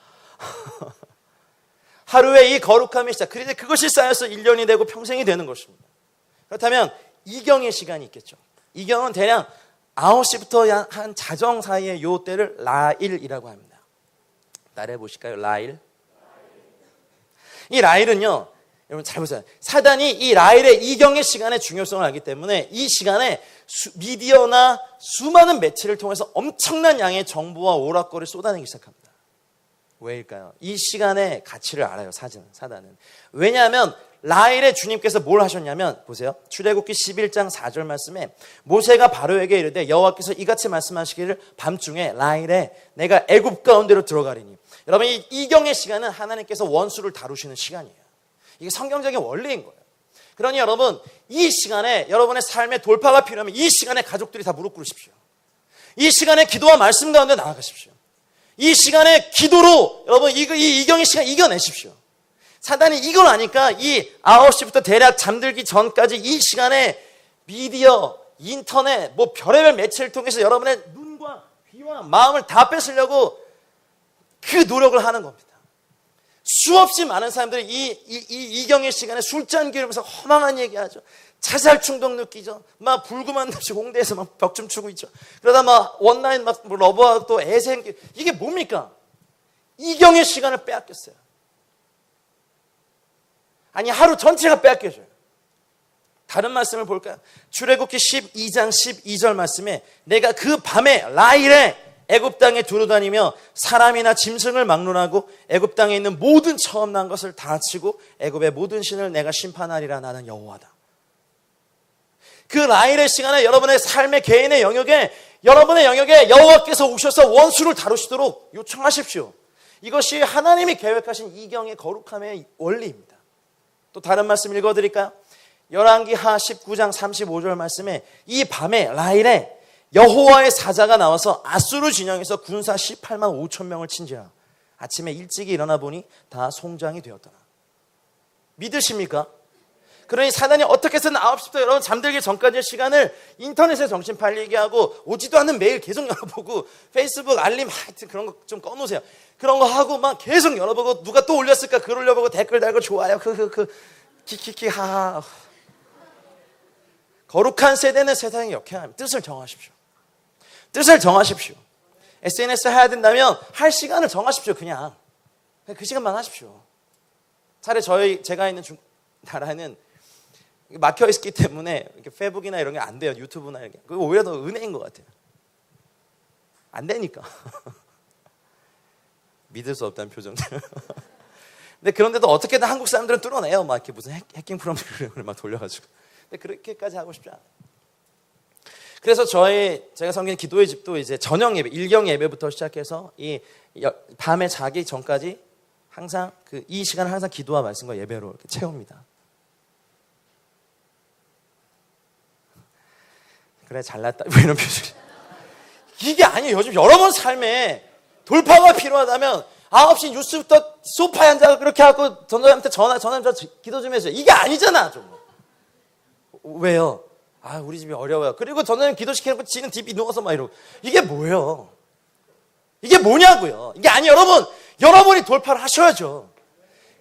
하루의 이 거룩함이 시작. 그것이 쌓여서 1년이 되고 평생이 되는 것입니다. 그렇다면 이경의 시간이 있겠죠. 이경은 대략 9시부터 한 자정 사이의 요 때를 라일이라고 합니다. 따라해 보실까요? 라일. 이 라일은요. 여러분 잘 보세요. 사단이 이 라일의 이경의 시간의 중요성을 알기 때문에 이 시간에 미디어나 수많은 매체를 통해서 엄청난 양의 정보와 오락거리를 쏟아내기 시작합니다. 왜일까요? 이 시간의 가치를 알아요. 사단은. 왜냐하면 라일의 주님께서 뭘 하셨냐면 보세요. 출애굽기 11장 4절 말씀에 모세가 바로에게 이르되 여호와께서 이같이 말씀하시기를 밤중에 라일에 내가 애굽 가운데로 들어가리니. 여러분 이 이경의 시간은 하나님께서 원수를 다루시는 시간이에요. 이게 성경적인 원리인 거예요. 그러니 여러분 이 시간에 여러분의 삶의 돌파가 필요하면 이 시간에 가족들이 다 무릎 꿇으십시오. 이 시간에 기도와 말씀 가운데 나아가십시오. 이 시간에 기도로 여러분 이 이경의 시간 이겨내십시오. 사단이 이걸 아니까 이 9시부터 대략 잠들기 전까지 이 시간에 미디어, 인터넷, 뭐 별의별 매체를 통해서 여러분의 눈과 귀와 마음을 다 뺏으려고 그 노력을 하는 겁니다. 수없이 많은 사람들이 이경의 시간에 술잔 기르면서 허망한 얘기하죠. 자살 충동 느끼죠. 막 불구만 납치 홍대에서 막 벽춤 추고 있죠. 그러다 막 원나잇 막 러버하고 또 애생 이게 뭡니까? 이경의 시간을 빼앗겼어요. 아니 하루 전체가 뺏겨져요. 다른 말씀을 볼까요? 출애굽기 12장 12절 말씀에 내가 그 밤에 라일에 애굽 땅에 두루다니며 사람이나 짐승을 막론하고 애굽 땅에 있는 모든 처음 난 것을 다 치고 애굽의 모든 신을 내가 심판하리라. 나는 여호와다. 그 라일의 시간에 여러분의 삶의 개인의 영역에 여러분의 영역에 여호와께서 오셔서 원수를 다루시도록 요청하십시오. 이것이 하나님이 계획하신 이경의 거룩함의 원리입니다. 또 다른 말씀 읽어드릴까요? 열왕기하 19장 35절 말씀에 이 밤에 라일에 여호와의 사자가 나와서 아수르 진영에서 군사 18만 5천 명을 친지라. 아침에 일찍이 일어나 보니 다 송장이 되었더라. 믿으십니까? 그러니 사단이 어떻게 해서든 9시부터 여러분 잠들기 전까지의 시간을 인터넷에 정신 팔리게 하고 오지도 않는 메일 계속 열어보고 페이스북 알림 하여튼 그런 거 좀 꺼놓으세요. 그런 거 하고 막 계속 열어보고 누가 또 올렸을까 글 올려보고 댓글 달고 좋아요 키키키 하하. 거룩한 세대는 세상에 역행합니다. 뜻을 정하십시오. 뜻을 정하십시오. SNS 해야 된다면 할 시간을 정하십시오. 그냥 그 시간만 하십시오. 차라리 제가 있는 나라는 막혀 있기 때문에 이렇게 페북이나 이런 게 안 돼요. 유튜브나 이런 게. 그거 오히려 더 은혜인 것 같아요. 안 되니까. 믿을 수 없다는 표정들. 근데 그런데도 어떻게든 한국 사람들은 뚫어내요. 막 이렇게 무슨 해킹 프로그램을 막 돌려가지고. 근데 그렇게까지 하고 싶지 않아요. 그래서 제가 섬기는 기도의 집도 이제 저녁 예배, 일경 예배부터 시작해서 이 밤에 자기 전까지 항상 이 시간을 항상 기도와 말씀과 예배로 이렇게 채웁니다. 그래 잘났다 뭐 이런 표정. 이게 아니에요. 요즘 여러분 삶에 돌파가 필요하다면 9시 뉴스부터 소파에 앉아 그렇게 하고 전도사님한테 전화하면 저 기도 좀 해주세요. 이게 아니잖아. 좀. 왜요? 우리 집이 어려워요. 그리고 전도사님 기도시키는 지는 DB 누워서 막 이러고. 이게 뭐예요? 이게 뭐냐고요? 이게 아니 여러분이 돌파를 하셔야죠.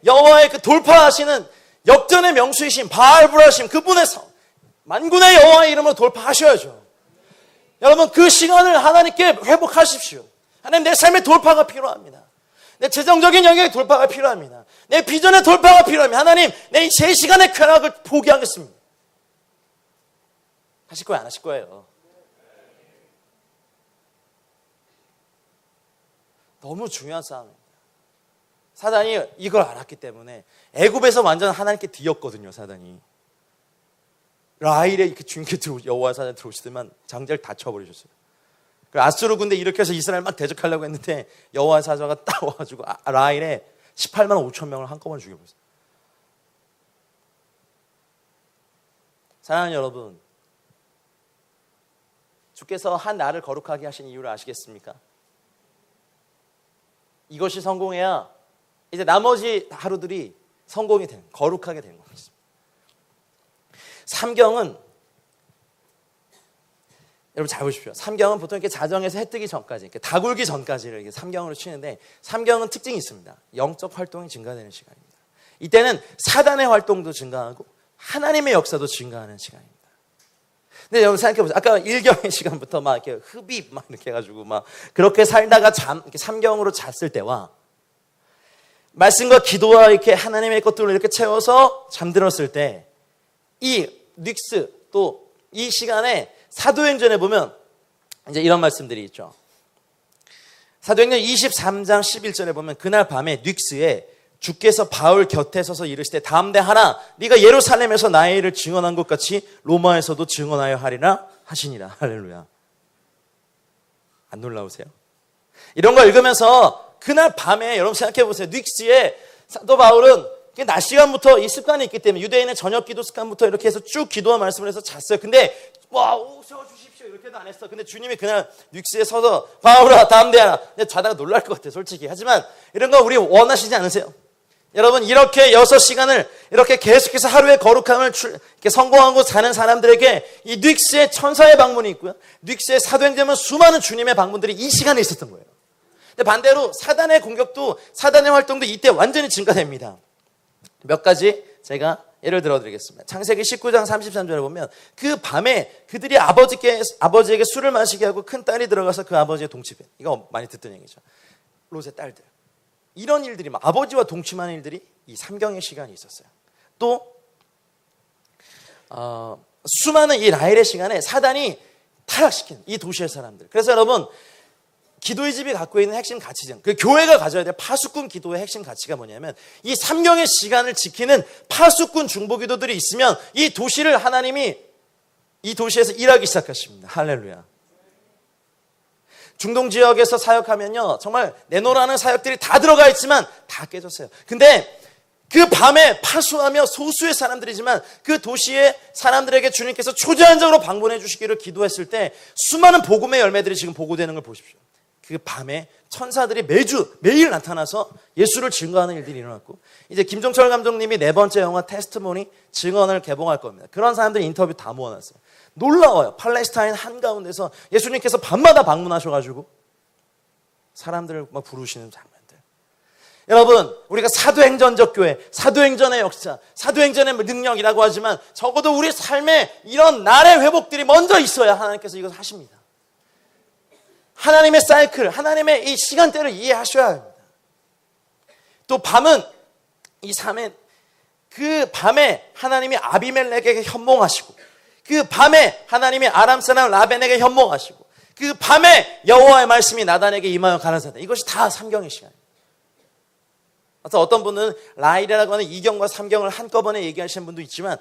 여호와의 그 돌파하시는 역전의 명수이신 바알브라심 그분의 만군의 여호와의 이름으로 돌파하셔야죠. 여러분 그 시간을 하나님께 회복하십시오. 하나님 내 삶에 돌파가 필요합니다. 내 재정적인 영역에 돌파가 필요합니다. 내 비전에 돌파가 필요합니다. 하나님 내 제 시간의 쾌락을 포기하겠습니다. 하실 거예요? 안 하실 거예요? 너무 중요한 싸움입니다. 사단이 이걸 알았기 때문에 애굽에서 완전 하나님께 뒤였거든요. 사단이. 라일에 이렇게 주님께 여호와 사자 들어오시더만 장자를 다 쳐버리셨어요. 아수르 군대 이렇게 해서 이스라엘 막 대적하려고 했는데 여호와 사자가 딱 와가지고 라일에 18만 5천 명을 한꺼번에 죽여버렸어요. 사랑하는 여러분, 주께서 한 날을 거룩하게 하신 이유를 아시겠습니까? 이것이 성공해야 이제 나머지 하루들이 성공이 되는, 거룩하게 되는 겁니다. 삼경은 여러분 잘 보십시오. 삼경은 보통 이렇게 자정에서 해 뜨기 전까지, 이렇게 다 굴기 전까지를 이렇게 삼경으로 치는데 삼경은 특징이 있습니다. 영적 활동이 증가되는 시간입니다. 이때는 사단의 활동도 증가하고 하나님의 역사도 증가하는 시간입니다. 근데 여러분 생각해보세요. 아까 일경의 시간부터 막 이렇게 흡입 막 이렇게 해가지고 막 그렇게 살다가 이렇게 삼경으로 잤을 때와 말씀과 기도와 이렇게 하나님의 것들을 이렇게 채워서 잠들었을 때 이 닉스 또 이 시간에 사도행전에 보면 이제 이런 말씀들이 있죠. 사도행전 23장 11절에 보면 그날 밤에 닉스에 주께서 바울 곁에 서서 이르시되 다음대 하나 네가 예루살렘에서 나의 일을 증언한 것 같이 로마에서도 증언하여 하리라 하시니라. 할렐루야. 안 놀라우세요? 이런 거 읽으면서 그날 밤에 여러분 생각해 보세요. 닉스에 사도 바울은 낮 시간부터 이 습관이 있기 때문에 유대인의 저녁 기도 습관부터 이렇게 해서 쭉 기도와 말씀을 해서 잤어요. 근데 세워주십시오 이렇게도 안 했어. 근데 주님이 그날 닉스에 서서 바울아 다음 대하라. 자다가 놀랄 것 같아요 솔직히. 하지만 이런 거 우리 원하시지 않으세요? 여러분 이렇게 6시간을 이렇게 계속해서 하루의 거룩함을 이렇게 성공하고 사는 사람들에게 이 닉스의 천사의 방문이 있고요. 닉스의 사도행전은 수많은 주님의 방문들이 이 시간에 있었던 거예요. 근데 반대로 사단의 공격도 사단의 활동도 이때 완전히 증가됩니다. 몇 가지 제가 예를 들어드리겠습니다. 창세기 19장 33절에 보면 그 밤에 그들이 아버지에게 술을 마시게 하고 큰 딸이 들어가서 그 아버지의 동침해. 이거 많이 듣던 얘기죠. 롯의 딸들. 이런 일들이 아버지와 동침하는 일들이 이 삼경의 시간이 있었어요. 또 수많은 이 라헬의 시간에 사단이 타락시킨 이 도시의 사람들. 그래서 여러분, 기도의 집이 갖고 있는 핵심 가치점, 그 교회가 가져야 될 파수꾼 기도의 핵심 가치가 뭐냐면, 이 삼경의 시간을 지키는 파수꾼 중보기도들이 있으면 이 도시를 하나님이 이 도시에서 일하기 시작하십니다. 할렐루야. 중동 지역에서 사역하면요, 정말 내노라는 사역들이 다 들어가 있지만 다 깨졌어요. 근데 그 밤에 파수하며 소수의 사람들이지만 그 도시의 사람들에게 주님께서 초제한적으로 방문해 주시기를 기도했을 때 수많은 복음의 열매들이 지금 보고되는 걸 보십시오. 그 밤에 천사들이 매일 나타나서 예수를 증거하는 일들이 일어났고, 이제 김종철 감독님이 4번째 영화 테스트모니 증언을 개봉할 겁니다. 그런 사람들 인터뷰 다 모아놨어요. 놀라워요. 팔레스타인 한가운데서 예수님께서 밤마다 방문하셔가지고 사람들을 막 부르시는 장면들. 여러분, 우리가 사도행전적 교회, 사도행전의 역사, 사도행전의 능력이라고 하지만 적어도 우리 삶에 이런 날의 회복들이 먼저 있어야 하나님께서 이것을 하십니다. 하나님의 사이클, 하나님의 이 시간대를 이해하셔야 합니다. 또 밤은 이 삶에, 그 밤에 하나님이 아비멜렉에게 현몽하시고, 그 밤에 하나님이 아람 사람 라벤에게 현몽하시고, 그 밤에 여호와의 말씀이 나단에게 임하여 가라사대. 이것이 다 삼경의 시간입니다. 어떤 분은 라일이라고 하는 2경과 3경을 한꺼번에 얘기하시는 분도 있지만,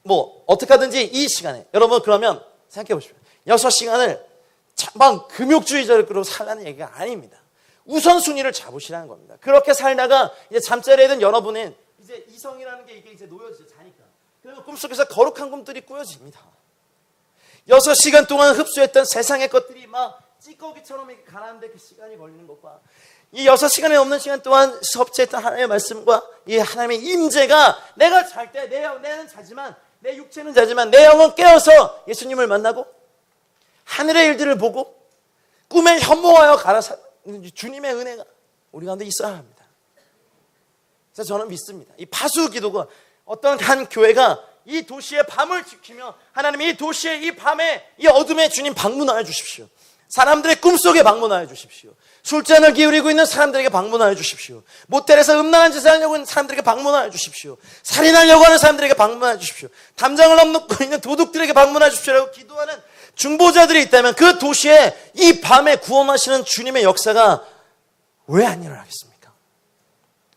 뭐 어떻게 하든지 이 시간에, 여러분 그러면 생각해 보십시오. 6시간을 막 금욕주의자로 살라는 얘기가 아닙니다. 우선순위를 잡으시라는 겁니다. 그렇게 살다가 이제 잠자리에 든 여러분은 이제 이성이라는 게 이제 놓여지죠. 자니까. 그러면 꿈속에서 거룩한 꿈들이 꾸며집니다. 6시간 동안 흡수했던 세상의 것들이 막 찌꺼기처럼 이렇게 가라앉는데 그 시간이 걸리는 것과, 이 6시간이 넘는 시간 동안 섭취했던 하나님의 말씀과 이 하나님의 임재가, 내가 잘 때 내는 자지만, 내 육체는 자지만 내 영은 깨어서 예수님을 만나고 하늘의 일들을 보고 꿈에 현몽하여 가라사, 주님의 은혜가 우리 가운데 있어야 합니다. 그래서 저는 믿습니다. 이 파수 기도가, 어떤 한 교회가 이 도시의 밤을 지키며 하나님이 이 도시의 이 밤에 이 어둠에 주님 방문하여 주십시오. 사람들의 꿈속에 방문하여 주십시오. 술잔을 기울이고 있는 사람들에게 방문하여 주십시오. 모텔에서 음란한 짓을 하려고 하는 사람들에게 방문하여 주십시오. 살인하려고 하는 사람들에게 방문하여 주십시오. 담장을 넘고 있는 도둑들에게 방문하여 주십시오라고 기도하는 중보자들이 있다면, 그 도시에 이 밤에 구원하시는 주님의 역사가 왜 안 일어나겠습니까?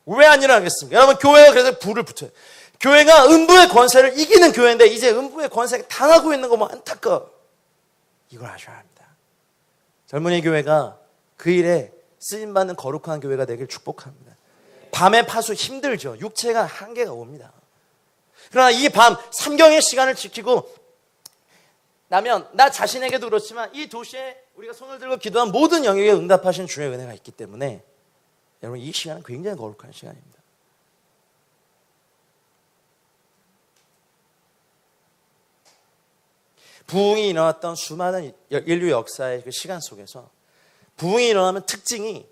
왜 안 일어나겠습니까? 여러분, 교회가 그래서 불을 붙여요. 교회가 음부의 권세를 이기는 교회인데 이제 음부의 권세가 당하고 있는 거 뭐 안타까워. 이걸 아셔야 합니다. 젊은이 교회가 그 일에 쓰임받는 거룩한 교회가 되길 축복합니다. 밤에 파수 힘들죠. 육체가 한계가 옵니다. 그러나 이 밤 삼경의 시간을 지키고 나면 나 자신에게도 그렇지만 이 도시에 우리가 손을 들고 기도한 모든 영역에 응답하신 주의 은혜가 있기 때문에 여러분, 이 시간은 굉장히 거룩한 시간입니다. 부흥이 일어났던 수많은 인류 역사의 그 시간 속에서 부흥이 일어나면 특징이,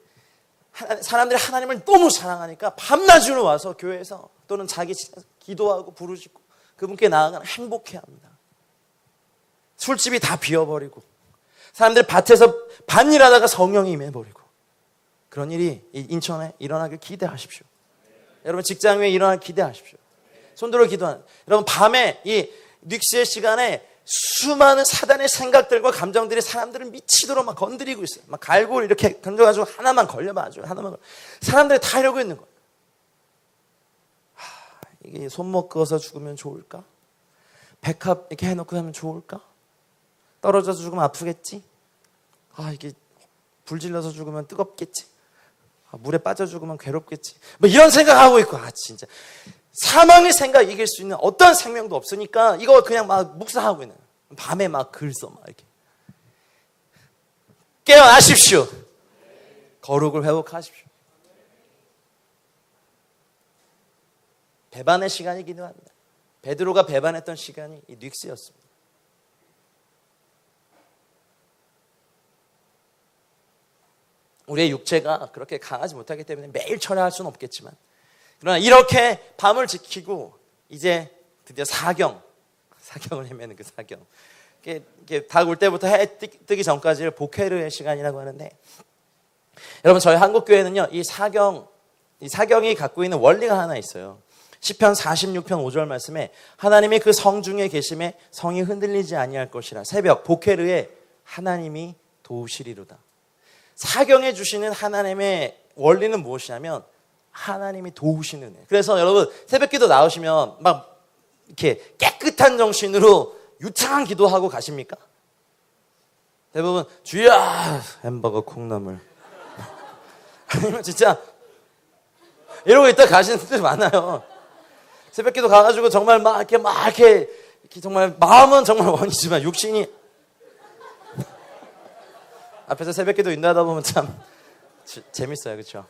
사람들이 하나님을 너무 사랑하니까 밤낮으로 와서 교회에서 또는 자기 기도하고 부르짖고 그분께 나아가는 행복해합니다. 술집이 다 비어버리고 사람들 밭에서 밭일하다가 성령이 임해버리고, 그런 일이 인천에 일어나길 기대하십시오. 여러분, 직장 위에 일어나길 기대하십시오. 손들어 기도하는 여러분, 밤에 이 닉스의 시간에 수많은 사단의 생각들과 감정들이 사람들을 미치도록 막 건드리고 있어요. 막 갈고리 이렇게 던져가지고 하나만 걸려봐, 하나만 사람들이 다 이러고 있는 거예요. 이게 손목 그어서 죽으면 좋을까? 백합 이렇게 해놓고 하면 좋을까? 떨어져서 죽으면 아프겠지? 이게 불 질러서 죽으면 뜨겁겠지? 물에 빠져 죽으면 괴롭겠지? 뭐 이런 생각하고 있고, 진짜 사망의 생각 이길 수 있는 어떤 생명도 없으니까 이거 그냥 막 묵상하고 있는, 밤에 막 글 써 막 이렇게. 깨어나십시오. 거룩을 회복하십시오. 배반의 시간이기도 합니다. 베드로가 배반했던 시간이 이 닉스였습니다. 우리의 육체가 그렇게 강하지 못하기 때문에 매일 철야할 수는 없겠지만, 그러나 이렇게 밤을 지키고 이제 드디어 사경을 헤매는 그 사경, 이게 닭 올 때부터 해 뜨기 전까지를 보케르의 시간이라고 하는데, 여러분, 저희 한국 교회는요 이 사경이 갖고 있는 원리가 하나 있어요. 시편 46편 5절 말씀에 하나님이 그 성중에 계심에 성이 흔들리지 아니할 것이라. 새벽 보케르에 하나님이 도우시리로다. 사경해 주시는 하나님의 원리는 무엇이냐면 하나님이 도우시는 은혜. 그래서 여러분 새벽기도 나오시면 막 이렇게 깨끗한 정신으로 유창한 기도하고 가십니까? 대부분 주여 햄버거 콩나물 아니면 진짜 이러고 있다 가시는 분들이 많아요. 새벽기도 가가지고 정말 막 이렇게 정말 마음은 정말 원이지만 육신이 앞에서 새벽기도 인도하다 보면 참 재밌어요, 그렇죠?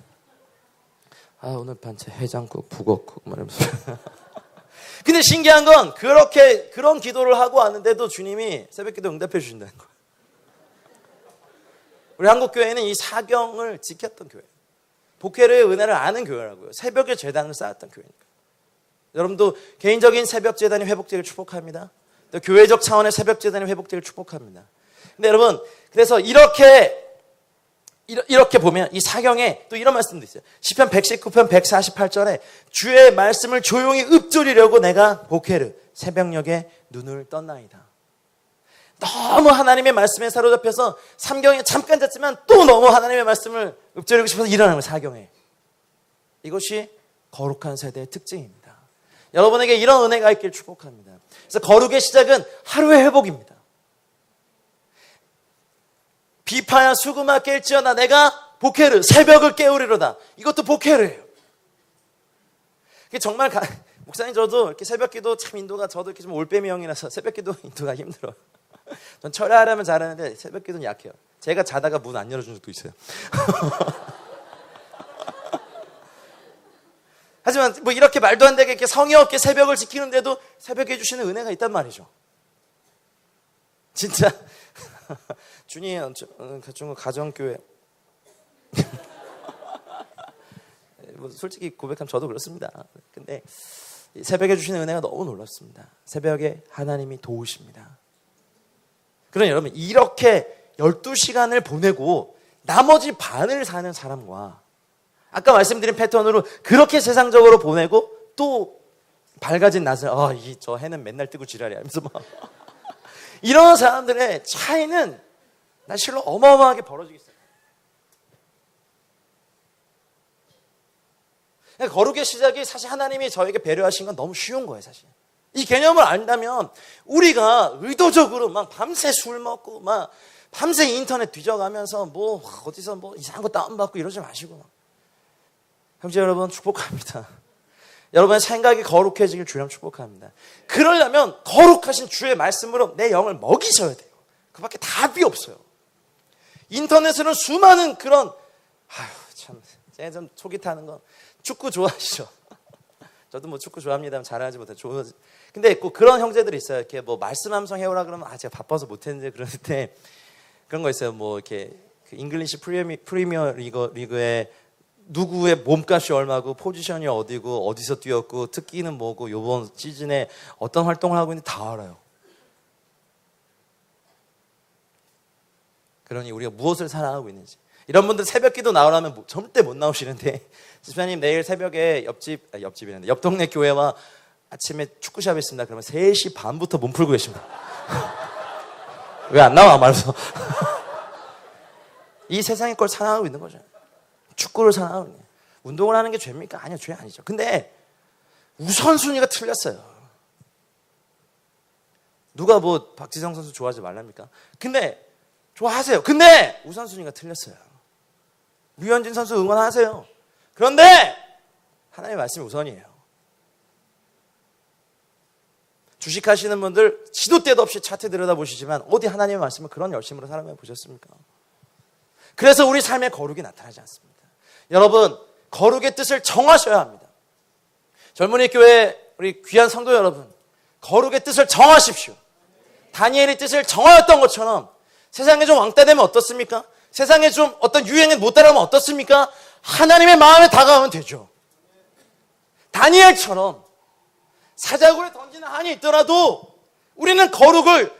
아 오늘 반찬 해장국, 북어국 말하면서. 근데 신기한 건 그런 기도를 하고 왔는데도 주님이 새벽기도 응답해 주신다는 거예요. 우리 한국 교회는 이 사경을 지켰던 교회, 보케르의 은혜를 아는 교회라고요. 새벽에 제단을 쌓았던 교회니까. 여러분도 개인적인 새벽 제단이 회복되길 축복합니다. 또 교회적 차원의 새벽 제단이 회복되길 축복합니다. 근데 여러분, 그래서 이렇게 보면 이 사경에 또 이런 말씀도 있어요. 시편 119편 148절에 주의 말씀을 조용히 읊조리려고 내가 보케르 새벽녘에 눈을 떴나이다. 너무 하나님의 말씀에 사로잡혀서 삼경에 잠깐 잤지만 또 너무 하나님의 말씀을 읊조리고 싶어서 일어나는 거예요. 사경에. 이것이 거룩한 세대의 특징입니다. 여러분에게 이런 은혜가 있길 축복합니다. 그래서 거룩의 시작은 하루의 회복입니다. 비파야 수금아 깰지어다 내가 보케르 새벽을 깨우리로다. 이것도 보케르예요. 정말 목사님 저도 이렇게 새벽기도 참 인도가 저도 이렇게 좀 올빼미 형이라서 새벽기도 인도가 힘들어요. 전 철야하려면 잘하는데 새벽기도는 약해요. 제가 자다가 문 안 열어준 적도 있어요. 하지만 뭐 이렇게 말도 안 되게 이렇게 성의 없게 새벽을 지키는데도 새벽에 해주시는 은혜가 있단 말이죠. 진짜 주님 가정교회 뭐 솔직히 고백하면 저도 그렇습니다. 근데 새벽에 주시는 은혜가 너무 놀랍습니다. 새벽에 하나님이 도우십니다. 그러니 여러분 이렇게 12시간을 보내고 나머지 반을 사는 사람과 아까 말씀드린 패턴으로 그렇게 세상적으로 보내고 또 밝아진 낮을 저 해는 맨날 뜨고 지랄이야 하면서 막 이런 사람들의 차이는 나 실로 어마어마하게 벌어지겠어요. 거룩의 시작이 사실 하나님이 저에게 배려하신 건 너무 쉬운 거예요, 사실. 이 개념을 안다면 우리가 의도적으로 막 밤새 술 먹고 막 밤새 인터넷 뒤져가면서 뭐 어디서 뭐 이상한 거 다운받고 이러지 마시고. 형제 여러분 축복합니다. 여러분의 생각이 거룩해지길 주님 축복합니다. 그러려면 거룩하신 주의 말씀으로 내 영을 먹이셔야 돼요. 그밖에 답이 없어요. 인터넷에는 수많은 그런 참 제가 좀 속이 타는 건 축구 좋아하시죠? 저도 뭐 축구 좋아합니다만 잘하지 못해. 근데 꼭 그런 형제들이 있어요. 이렇게 뭐 말씀 함성 해오라 그러면 제가 바빠서 못했는데 그러는데 그런 거 있어요. 뭐 이렇게 그 잉글리시 프리미어 리그에 누구의 몸값이 얼마고 포지션이 어디고 어디서 뛰었고 특기는 뭐고 이번 시즌에 어떤 활동을 하고 있는지 다 알아요. 그러니 우리가 무엇을 사랑하고 있는지. 이런 분들 새벽기도 나오라면 절대 못 나오시는데 집사님 내일 새벽에 옆집이란데 옆 동네 교회와 아침에 축구샵이 있습니다. 그러면 3시 반부터 몸 풀고 계십니다. 왜 안 나와? 말해서 이 세상의 걸 사랑하고 있는 거죠. 축구를 사랑하고 있는. 운동을 하는 게 죄입니까? 아니요, 죄 아니죠. 근데 우선순위가 틀렸어요. 누가 뭐 박지성 선수 좋아하지 말랍니까? 근데 좋아하세요. 근데 우선순위가 틀렸어요. 류현진 선수 응원하세요. 그런데 하나님의 말씀이 우선이에요. 주식하시는 분들 시도 때도 없이 차트 들여다보시지만 어디 하나님의 말씀을 그런 열심으로 사랑해 보셨습니까? 그래서 우리 삶의 거룩이 나타나지 않습니다. 여러분, 거룩의 뜻을 정하셔야 합니다. 젊은이 교회 우리 귀한 성도 여러분, 거룩의 뜻을 정하십시오. 다니엘의 뜻을 정하였던 것처럼 세상에 좀 왕따 되면 어떻습니까? 세상에 좀 어떤 유행에 못 따라가면 어떻습니까? 하나님의 마음에 다가가면 되죠. 다니엘처럼 사자굴에 던지는 한이 있더라도 우리는 거룩을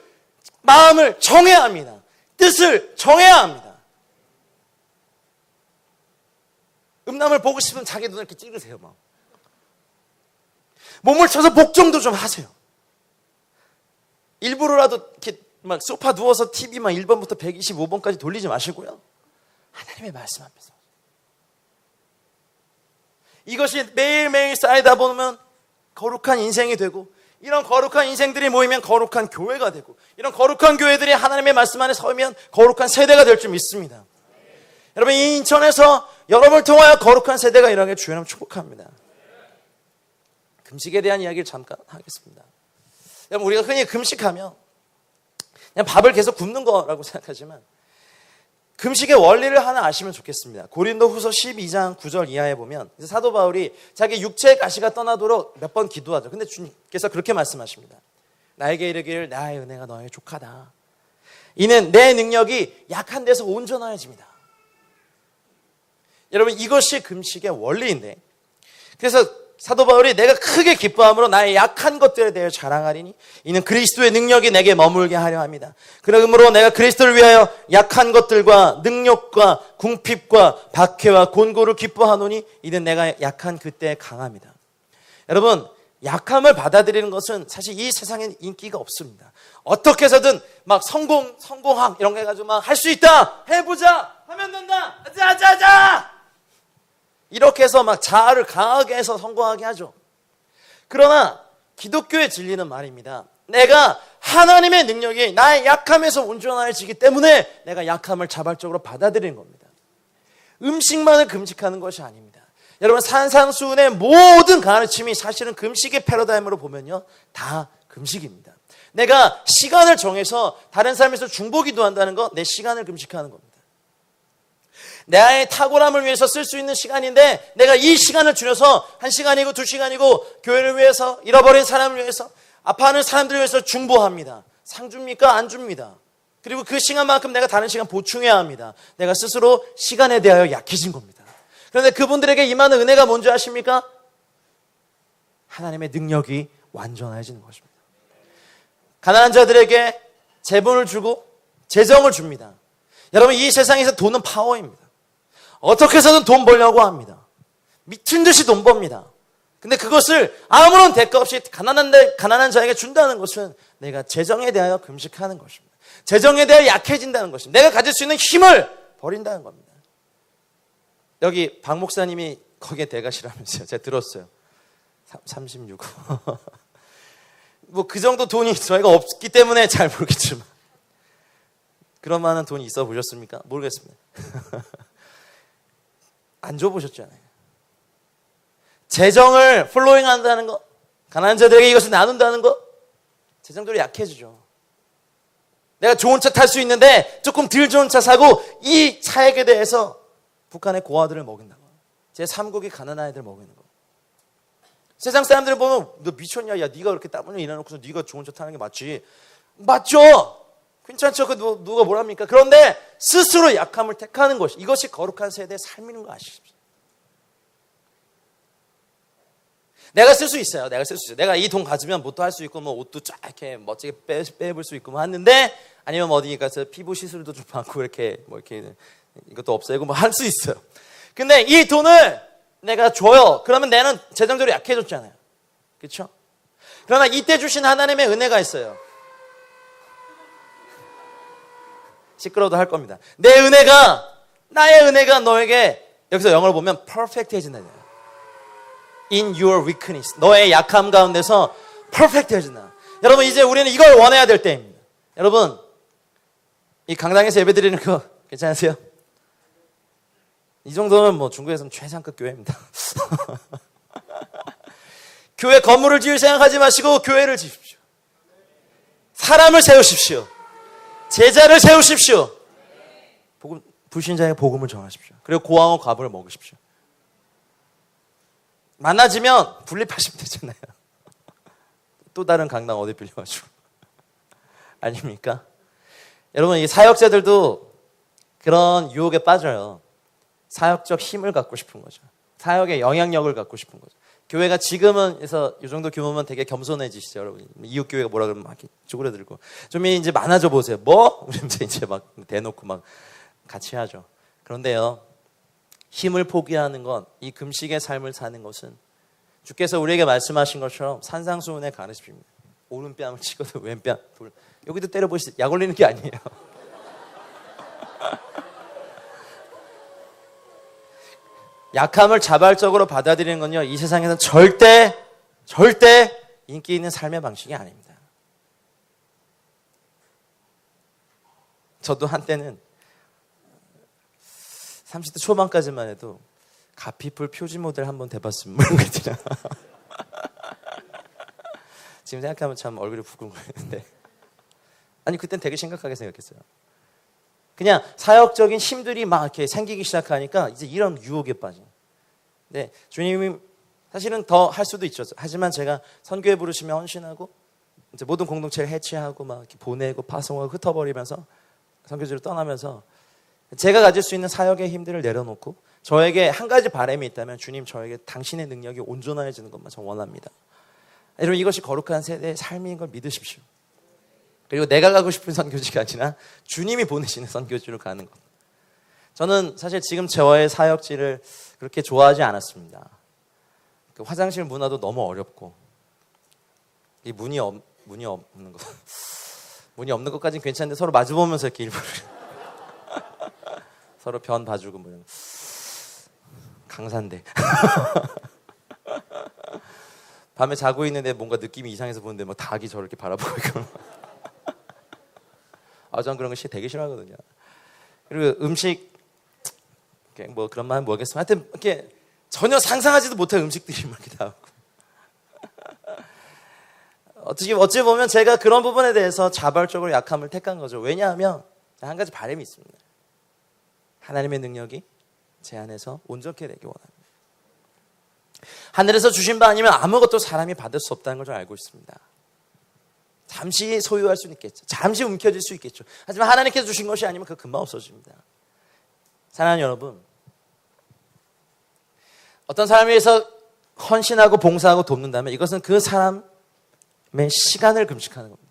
마음을 정해야 합니다. 뜻을 정해야 합니다. 음란을 보고 싶으면 자기 눈을 이렇게 찌르세요. 막. 몸을 쳐서 복종도 좀 하세요. 일부러라도 이렇게 막 소파 누워서 TV 막 1번부터 125번까지 돌리지 마시고요. 하나님의 말씀 앞에서. 이것이 매일매일 쌓이다 보면 거룩한 인생이 되고, 이런 거룩한 인생들이 모이면 거룩한 교회가 되고, 이런 거룩한 교회들이 하나님의 말씀 안에 서면 거룩한 세대가 될 줄 믿습니다. 여러분, 이 인천에서 여러분을 통하여 거룩한 세대가 일어나게 주여 이름으로 축복합니다. 금식에 대한 이야기를 잠깐 하겠습니다. 여러분, 우리가 흔히 금식하면 그냥 밥을 계속 굶는 거라고 생각하지만 금식의 원리를 하나 아시면 좋겠습니다. 고린도후서 12장 9절 이하에 보면 사도 바울이 자기 육체의 가시가 떠나도록 몇 번 기도하죠. 근데 주님께서 그렇게 말씀하십니다. 나에게 이르기를 나의 은혜가 너에게 족하다. 이는 내 능력이 약한 데서 온전하여집니다. 여러분, 이것이 금식의 원리인데, 그래서 사도 바울이 내가 크게 기뻐함으로 나의 약한 것들에 대해 자랑하리니 이는 그리스도의 능력이 내게 머물게 하려 합니다. 그러므로 내가 그리스도를 위하여 약한 것들과 능력과 궁핍과 박해와 곤고를 기뻐하노니 이는 내가 약한 그때에 강합니다. 여러분, 약함을 받아들이는 것은 사실 이 세상엔 인기가 없습니다. 어떻게 해서든 막 성공학 이런 거 해가지고 막 할 수 있다, 해보자, 하면 된다, 자자자 이렇게 해서 막 자아를 강하게 해서 성공하게 하죠. 그러나 기독교의 진리는 말입니다. 내가 하나님의 능력이 나의 약함에서 온전해지기 때문에 내가 약함을 자발적으로 받아들이는 겁니다. 음식만을 금식하는 것이 아닙니다. 여러분, 산상수훈의 모든 가르침이 사실은 금식의 패러다임으로 보면요, 다 금식입니다. 내가 시간을 정해서 다른 삶에서 중보기도 한다는 거, 내 시간을 금식하는 겁니다. 나의 탁월함을 위해서 쓸 수 있는 시간인데 내가 이 시간을 줄여서 1시간이고 2시간이고 교회를 위해서, 잃어버린 사람을 위해서, 아파하는 사람들을 위해서 중보합니다. 상 줍니까? 안 줍니다. 그리고 그 시간만큼 내가 다른 시간 보충해야 합니다. 내가 스스로 시간에 대하여 약해진 겁니다. 그런데 그분들에게 임하는 은혜가 뭔지 아십니까? 하나님의 능력이 완전해지는 것입니다. 가난한 자들에게 재본을 주고 재정을 줍니다. 여러분, 이 세상에서 돈은 파워입니다. 어떻게 해서든 돈 벌려고 합니다. 미친 듯이 돈 법니다. 근데 그것을 아무런 대가 없이 가난한 자에게 준다는 것은 내가 재정에 대하여 금식하는 것입니다. 재정에 대하여 약해진다는 것입니다. 내가 가질 수 있는 힘을 버린다는 겁니다. 여기 박 목사님이 거기에 대가시라면서요. 제가 들었어요. 36호. 뭐 그 정도 돈이 저희가 없기 때문에 잘 모르겠지만, 그런 많은 돈이 있어 보셨습니까? 모르겠습니다. 안 줘보셨잖아요. 재정을 플로잉 한다는 거, 가난한 자들에게 이것을 나눈다는 거, 재정적으로 약해지죠. 내가 좋은 차 탈 수 있는데 조금 덜 좋은 차 사고 이 차액에 대해서 북한의 고아들을 먹인다고. 제3국이 가난한 아이들 먹이는 거. 세상 사람들을 보면 너 미쳤냐? 야, 네가 그렇게 땀 흘려 일해놓고서 네가 좋은 차 타는 게 맞지. 맞죠? 괜찮죠? 누가 뭐랍니까? 그런데 스스로 약함을 택하는 것이, 이것이 거룩한 세대의 삶인 거 아시죠? 내가 쓸 수 있어요. 내가 쓸 수 있어요. 내가 이 돈 가지면 뭣도 할 수 있고, 뭐 옷도 쫙 이렇게 멋지게 빼볼 수 있고 뭐 하는데, 아니면 어디 가서 피부 시술도 좀 받고 이렇게 뭐 이렇게 이것도 없애고 뭐 할 수 있어요. 근데 이 돈을 내가 줘요. 그러면 나는 재정적으로 약해졌잖아요. 그렇죠? 그러나 이때 주신 하나님의 은혜가 있어요. 시끄러워도 할 겁니다. 내 은혜가, 나의 은혜가 너에게, 여기서 영어로 보면 perfect해진다. In your weakness. 너의 약함 가운데서 perfect해진다. 여러분, 이제 우리는 이걸 원해야 될 때입니다. 여러분, 이 강당에서 예배 드리는 거 괜찮으세요? 이 정도면 뭐 중국에서는 최상급 교회입니다. 교회 건물을 지을 생각하지 마시고 교회를 지십시오. 사람을 세우십시오. 제자를 세우십시오. 불신자에게 복음을 전하십시오. 그리고 고아와 과부를 먹으십시오. 많아지면 분립하시면 되잖아요. 또 다른 강당 어디 빌려가지고. 아닙니까? 여러분, 이 사역자들도 그런 유혹에 빠져요. 사역적 힘을 갖고 싶은 거죠. 사역의 영향력을 갖고 싶은 거죠. 교회가 지금은 해서 이 정도 규모면 되게 겸손해지시죠, 여러분. 이웃교회가 뭐라 그러면 막 쪼그려들고. 좀 이제 많아져 보세요. 뭐? 우리면서 이제 막 대놓고 막 같이 하죠. 그런데요, 힘을 포기하는 건, 이 금식의 삶을 사는 것은 주께서 우리에게 말씀하신 것처럼 산상수훈에 가르치십니다. 오른뺨을 치고도 왼뺨 돌. 여기도 때려보시죠. 약 올리는 게 아니에요. 약함을 자발적으로 받아들이는 건요, 이 세상에서 절대 인기 있는 삶의 방식이 아닙니다. 저도 한때는 30대 초반까지만 해도 가피풀 표지 모델 한번 돼봤으면 모르겠지만 지금 생각하면 참 얼굴이 부글거리는데, 아니 그땐 되게 심각하게 생각했어요. 그냥 사역적인 힘들이 막 이렇게 생기기 시작하니까 이제 이런 유혹에 빠진. 네, 주님이 사실은 더 할 수도 있죠. 하지만 제가 선교에 부르시면 헌신하고 이제 모든 공동체를 해체하고 막 이렇게 보내고 파송하고 흩어버리면서 선교지로 떠나면서 제가 가질 수 있는 사역의 힘들을 내려놓고 저에게 한 가지 바람이 있다면, 주님 저에게 당신의 능력이 온전해지는 것만 저 원합니다. 여러분, 이것이 거룩한 세대의 삶인 걸 믿으십시오. 그리고 내가 가고 싶은 선교지가 아니라 주님이 보내시는 선교지로 가는 것. 저는 사실 지금 저의 사역지를 그렇게 좋아하지 않았습니다. 그 화장실 문화도 너무 어렵고, 이 문이 없는 것. 문이 없는 것까지는 괜찮은데 서로 마주보면서 이렇게 일부러 서로 변 봐주고 뭐 이런. 강산대. 밤에 자고 있는데 뭔가 느낌이 이상해서 보는데 막 닭이 저를 이렇게 바라보고 있고. 전 그런 거 되게 싫어하거든요. 그리고 음식, 뭐 그런 말 모르겠지만 하여튼 이렇게 전혀 상상하지도 못할 음식들이 막 이렇게 나오고. 어찌 보면 제가 그런 부분에 대해서 자발적으로 약함을 택한 거죠. 왜냐하면 한 가지 바람이 있습니다. 하나님의 능력이 제 안에서 온전케 되기 원합니다. 하늘에서 주신 바 아니면 아무것도 사람이 받을 수 없다는 걸 알고 있습니다. 잠시 소유할 수는 있겠죠. 잠시 움켜질 수 있겠죠. 하지만 하나님께서 주신 것이 아니면 그거 금방 없어집니다. 사랑하는 여러분, 어떤 사람에 의해서 헌신하고 봉사하고 돕는다면 이것은 그 사람의 시간을 금식하는 겁니다.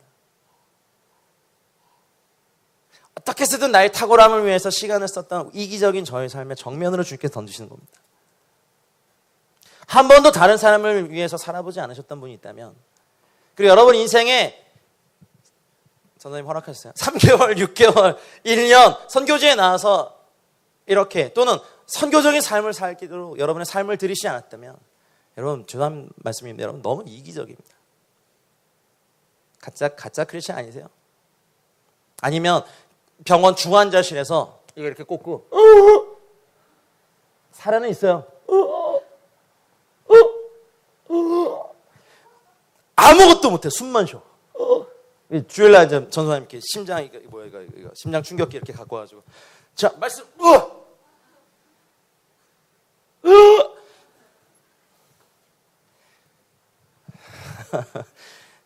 어떻게 해서든 나의 탁월함을 위해서 시간을 썼던 이기적인 저의 삶의 정면으로 주님께서 던지시는 겁니다. 한 번도 다른 사람을 위해서 살아보지 않으셨던 분이 있다면, 그리고 여러분 인생에 전도님 허락하셨어요. 3개월, 6개월, 1년 선교지에 나와서 이렇게 또는 선교적인 삶을 살기로 여러분의 삶을 들이시지 않았다면, 여러분 죄송한 말씀입니다. 여러분 너무 이기적입니다. 가짜 크리스찬 아니세요? 아니면 병원 중환자실에서 이거 이렇게 꽂고 살아는 있어요. 아무것도 못해. 숨만 쉬어. 주일날 전소사님께 심장 이거 심장 충격기 이렇게 갖고 와가지고, 자 말씀.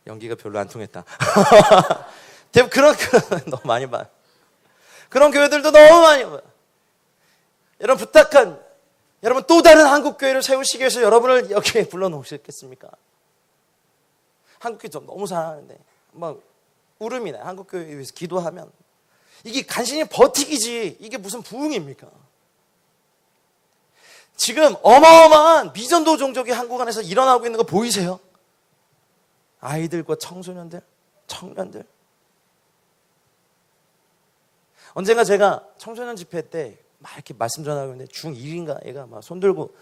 연기가 별로 안 통했다. 그런 너무 많이 봐요. 그런 교회들도 너무 많이 봐요. 여러분 여러분 또 다른 한국 교회를 세우시기 위해서 여러분을 여기에 불러놓으셨겠습니까? 한국 교회 너무 사랑하는데 막 울음이 나요. 한국 교회에 위해서 기도하면 이게 간신히 버티기지 이게 무슨 부흥입니까? 지금 어마어마한 미전도 종족이 한국 안에서 일어나고 있는 거 보이세요? 아이들과 청소년들, 청년들. 언젠가 제가 청소년 집회 때 막 이렇게 말씀 전하고 있는데 중1인가 애가 막 손들고,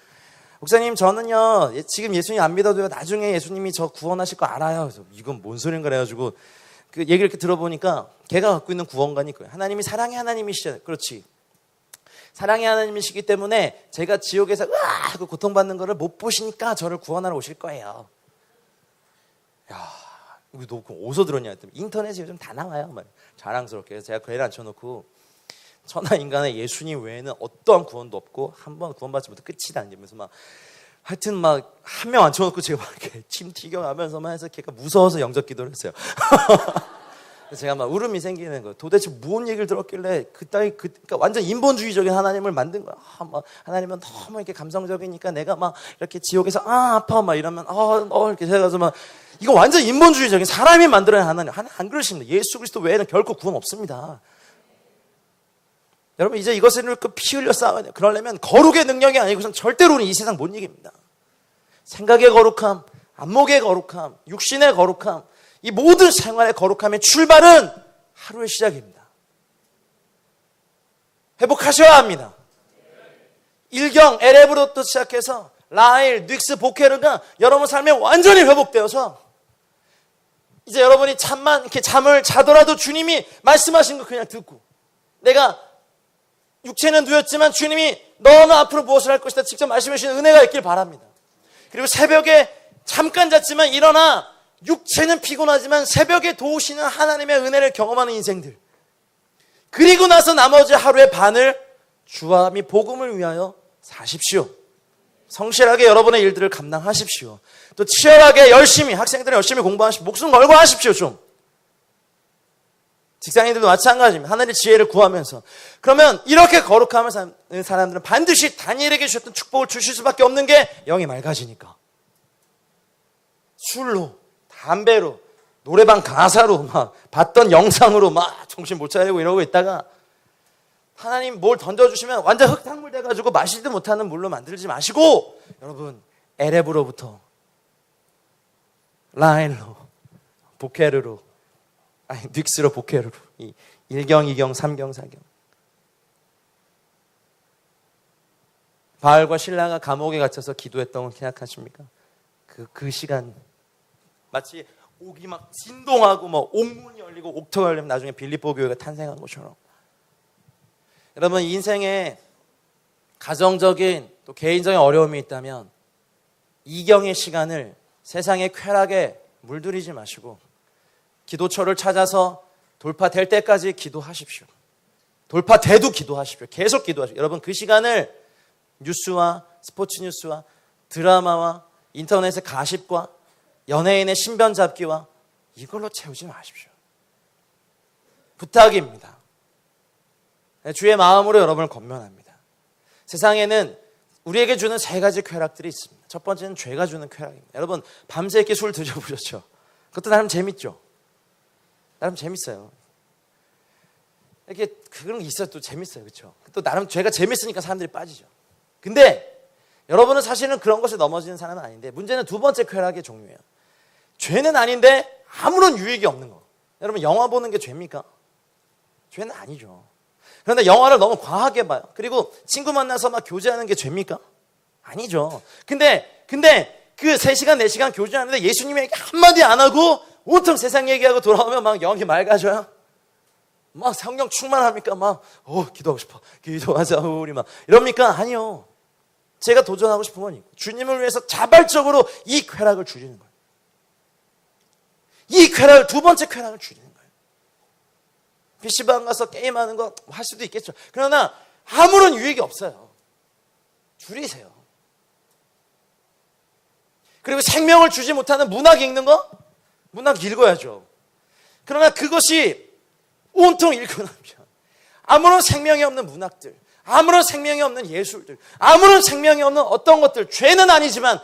목사님 저는요 지금 예수님 안 믿어도요 나중에 예수님이 저 구원하실 거 알아요. 그래서 이건 뭔 소린가 그래가지고 그 얘기를 이렇게 들어보니까 걔가 갖고 있는 구원관이 그거예요. 하나님이 사랑의 하나님이시잖아요. 그렇지. 사랑의 하나님이시기 때문에 제가 지옥에서 으아 하고 고통받는 거를 못 보시니까 저를 구원하러 오실 거예요. 야, 이거 너 어디서 들었냐 했더니 인터넷에 요즘 다 나와요. 막 자랑스럽게. 그래서 제가 괴를 앉혀놓고 천하 인간의 예수님 외에는 어떠한 구원도 없고 한 번 구원받지 못해 끝이다 이러면서 막 하여튼 막 한 명 앉혀놓고 제가 막 이렇게 침 튀겨가면서만 해서 걔가 무서워서 영접 기도를 했어요. 제가 막 울음이 생기는 거예요. 도대체 무슨 얘기를 들었길래 그러니까 완전 인본주의적인 하나님을 만든 거야. 막 하나님은 너무 이렇게 감성적이니까 내가 막 이렇게 지옥에서 아파 막 이러면 이렇게 해가지고 막 이거 완전 인본주의적인 사람이 만들어낸 하나님. 안 그러십니다. 예수 그리스도 외에는 결코 구원 없습니다. 여러분 이제 이것을 피 흘려 싸워야 돼요. 그러려면 거룩의 능력이 아니고선 절대로는 이 세상 못 이깁니다. 생각의 거룩함, 안목의 거룩함, 육신의 거룩함, 이 모든 생활의 거룩함의 출발은 하루의 시작입니다. 회복하셔야 합니다. 일경, 에레브로부터 시작해서 라일, 닉스, 보케르가 여러분 삶에 완전히 회복되어서 이제 여러분이 잠만 이렇게 잠을 자더라도 주님이 말씀하신 거 그냥 듣고, 내가 육체는 누였지만 주님이 너는 앞으로 무엇을 할 것이다 직접 말씀해 주시는 은혜가 있길 바랍니다. 그리고 새벽에 잠깐 잤지만 일어나 육체는 피곤하지만 새벽에 도우시는 하나님의 은혜를 경험하는 인생들, 그리고 나서 나머지 하루의 반을 주와 및 복음을 위하여 사십시오. 성실하게 여러분의 일들을 감당하십시오. 또 치열하게 열심히, 학생들은 열심히 공부하십시오. 목숨 걸고 하십시오. 좀 직장인들도 마찬가지입니다. 하나님의 지혜를 구하면서. 그러면 이렇게 거룩함을 사는 사람들은 반드시 다니엘에게 주셨던 축복을 주실 수밖에 없는 게 영이 맑아지니까. 술로, 담배로, 노래방 가사로 막 봤던 영상으로 막 정신 못 차리고 이러고 있다가 하나님 뭘 던져주시면 완전 흙탕물 돼가지고 마시지도 못하는 물로 만들지 마시고, 여러분 에레브로부터 라일로, 보케르로, 아니 닉스로, 보케르로, 이 1경, 2경, 3경, 4경. 바알과 신라가 감옥에 갇혀서 기도했던 건 기억하십니까? 그 시간 마치 옥이 막 진동하고 뭐 옥문이 열리고 옥터가 열리면 나중에 빌립보 교회가 탄생한 것처럼, 여러분 인생에 가정적인 또 개인적인 어려움이 있다면 이경의 시간을 세상의 쾌락에 물들이지 마시고 기도처를 찾아서 돌파될 때까지 기도하십시오. 돌파돼도 기도하십시오. 계속 기도하십시오. 여러분 그 시간을 뉴스와 스포츠 뉴스와 드라마와 인터넷의 가십과 연예인의 신변 잡기와 이걸로 채우지 마십시오. 부탁입니다. 주의 마음으로 여러분을 권면합니다. 세상에는 우리에게 주는 세 가지 쾌락들이 있습니다. 첫 번째는 죄가 주는 쾌락입니다. 여러분 밤새 이렇게 술 드셔보셨죠? 그것도 나름 재밌죠? 나름 재밌어요. 이렇게 그런 게 있어도 또 재밌어요. 그렇죠? 또 나름 죄가 재밌으니까 사람들이 빠지죠. 근데 여러분은 사실은 그런 것에 넘어지는 사람은 아닌데, 문제는 두 번째 쾌락의 종류예요. 죄는 아닌데 아무런 유익이 없는 거. 여러분 영화 보는 게 죄입니까? 죄는 아니죠. 그런데 영화를 너무 과하게 봐요. 그리고 친구 만나서 막 교제하는 게 죄입니까? 아니죠. 근데 그 3시간, 4시간 교제하는데 예수님의 얘기 한마디 안 하고 온통 세상 얘기하고 돌아오면 막 영이 맑아져요? 막 성령 충만합니까? 막 기도하고 싶어. 기도하자 우리 막 이럽니까? 아니요. 제가 도전하고 싶은 건 주님을 위해서 자발적으로 이 쾌락을 줄이는 거예요. 이 쾌락을, 두 번째 쾌락을 줄이는 거예요. PC방 가서 게임하는 거 할 수도 있겠죠. 그러나 아무런 유익이 없어요. 줄이세요. 그리고 생명을 주지 못하는 문학 읽는 거? 문학 읽어야죠. 그러나 그것이 온통 읽고 나면 아무런 생명이 없는 문학들, 아무런 생명이 없는 예술들, 아무런 생명이 없는 어떤 것들, 죄는 아니지만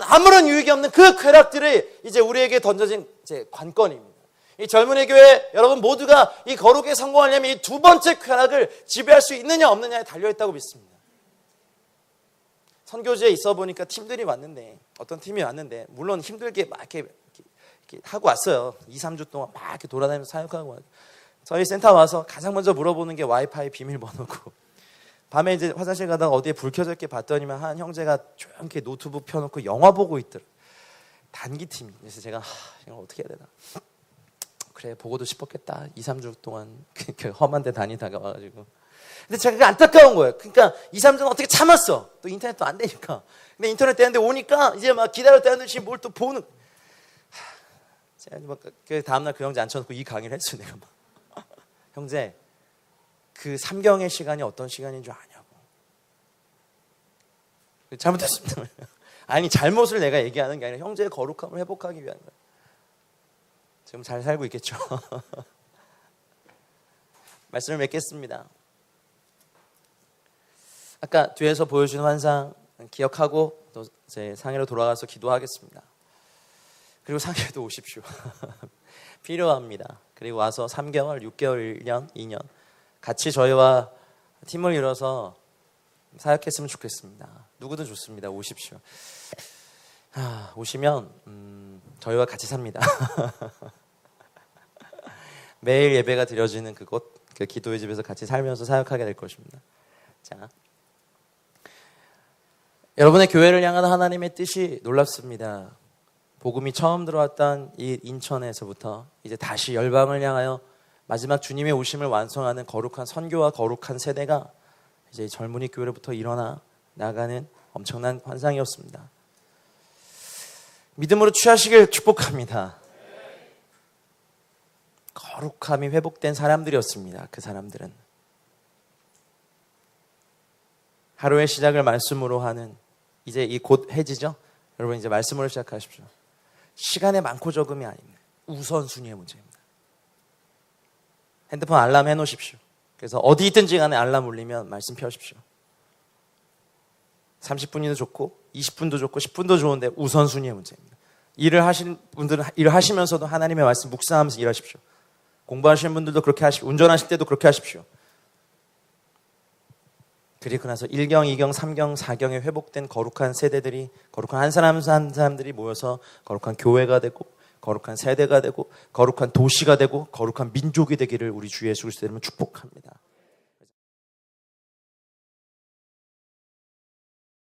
아무런 유익이 없는 그 쾌락들이 이제 우리에게 던져진 이제 관건입니다. 이 젊은이 교회 여러분 모두가 이 거룩에 성공하려면 이 두 번째 쾌락을 지배할 수 있느냐 없느냐에 달려있다고 믿습니다. 선교지에 있어 보니까 팀들이 왔는데, 어떤 팀이 왔는데 물론 힘들게 막 이렇게 하고 왔어요. 2-3주 동안 막 이렇게 돌아다니면서 사역하고 와요. 저희 센터 와서 가장 먼저 물어보는 게 와이파이 비밀번호고, 밤에 이제 화장실 가다가 어디에 불 켜져 있게 봤더니만 한 형제가 조용히 노트북 펴놓고 영화 보고 있더라고요. 단기팀이. 그래서 제가 이거 어떻게 해야 되나. 그래 보고도 싶었겠다. 2-3주 동안 험한 데 다니다가 와가지고. 근데 제가 그게 안타까운 거예요. 그러니까 2-3주는 어떻게 참았어. 또 인터넷도 안 되니까. 근데 인터넷 되는데 오니까 이제 막 기다렸다는 듯이 뭘 또 보는. 제가 막 그 다음날 그 형제 앉혀놓고 이 강의를 했어요. 내가 막. 형제, 그 3경의 시간이 어떤 시간인 줄 아냐고. 잘못했습니다. 아니 잘못을 내가 얘기하는 게 아니라 형제의 거룩함을 회복하기 위한 거예요. 지금 잘 살고 있겠죠. 말씀을 맺겠습니다. 아까 뒤에서 보여준 환상 기억하고 또 이제 상해로 돌아가서 기도하겠습니다. 그리고 상해도 오십시오. 필요합니다. 그리고 와서 3개월, 6개월, 1년, 2년 같이 저희와 팀을 이뤄서 사역했으면 좋겠습니다. 누구든 좋습니다. 오십시오. 오시면 저희와 같이 삽니다. 매일 예배가 드려지는 그곳, 그 기도의 집에서 같이 살면서 사역하게 될 것입니다. 자, 여러분의 교회를 향한 하나님의 뜻이 놀랍습니다. 복음이 처음 들어왔던 이 인천에서부터 이제 다시 열방을 향하여 마지막 주님의 오심을 완성하는 거룩한 선교와 거룩한 세대가 이제 젊은이 교회로부터 일어나 나가는 엄청난 환상이었습니다. 믿음으로 취하시길 축복합니다. 거룩함이 회복된 사람들이었습니다. 그 사람들은 하루의 시작을 말씀으로 하는, 이제 이 곧 해지죠. 여러분 이제 말씀으로 시작하십시오. 시간의 많고 적음이 아닙니다. 우선순위의 문제입니다. 핸드폰 알람 해놓으십시오. 그래서 어디 있든지 간에 알람 울리면 말씀 펴십시오. 30분이도 좋고 20분도 좋고 10분도 좋은데 우선순위의 문제입니다. 일을 하시는 분들은 일을 하시면서도 하나님의 말씀 묵상하면서 일하십시오. 공부하시는 분들도 그렇게 하십시오. 운전하실 때도 그렇게 하십시오. 그리고 나서 1경, 2경, 3경, 4경에 회복된 거룩한 세대들이, 거룩한 한 사람들이 모여서 거룩한 교회가 되고 거룩한 세대가 되고 거룩한 도시가 되고 거룩한 민족이 되기를 우리 주 예수 그리스도 이름으로 축복합니다.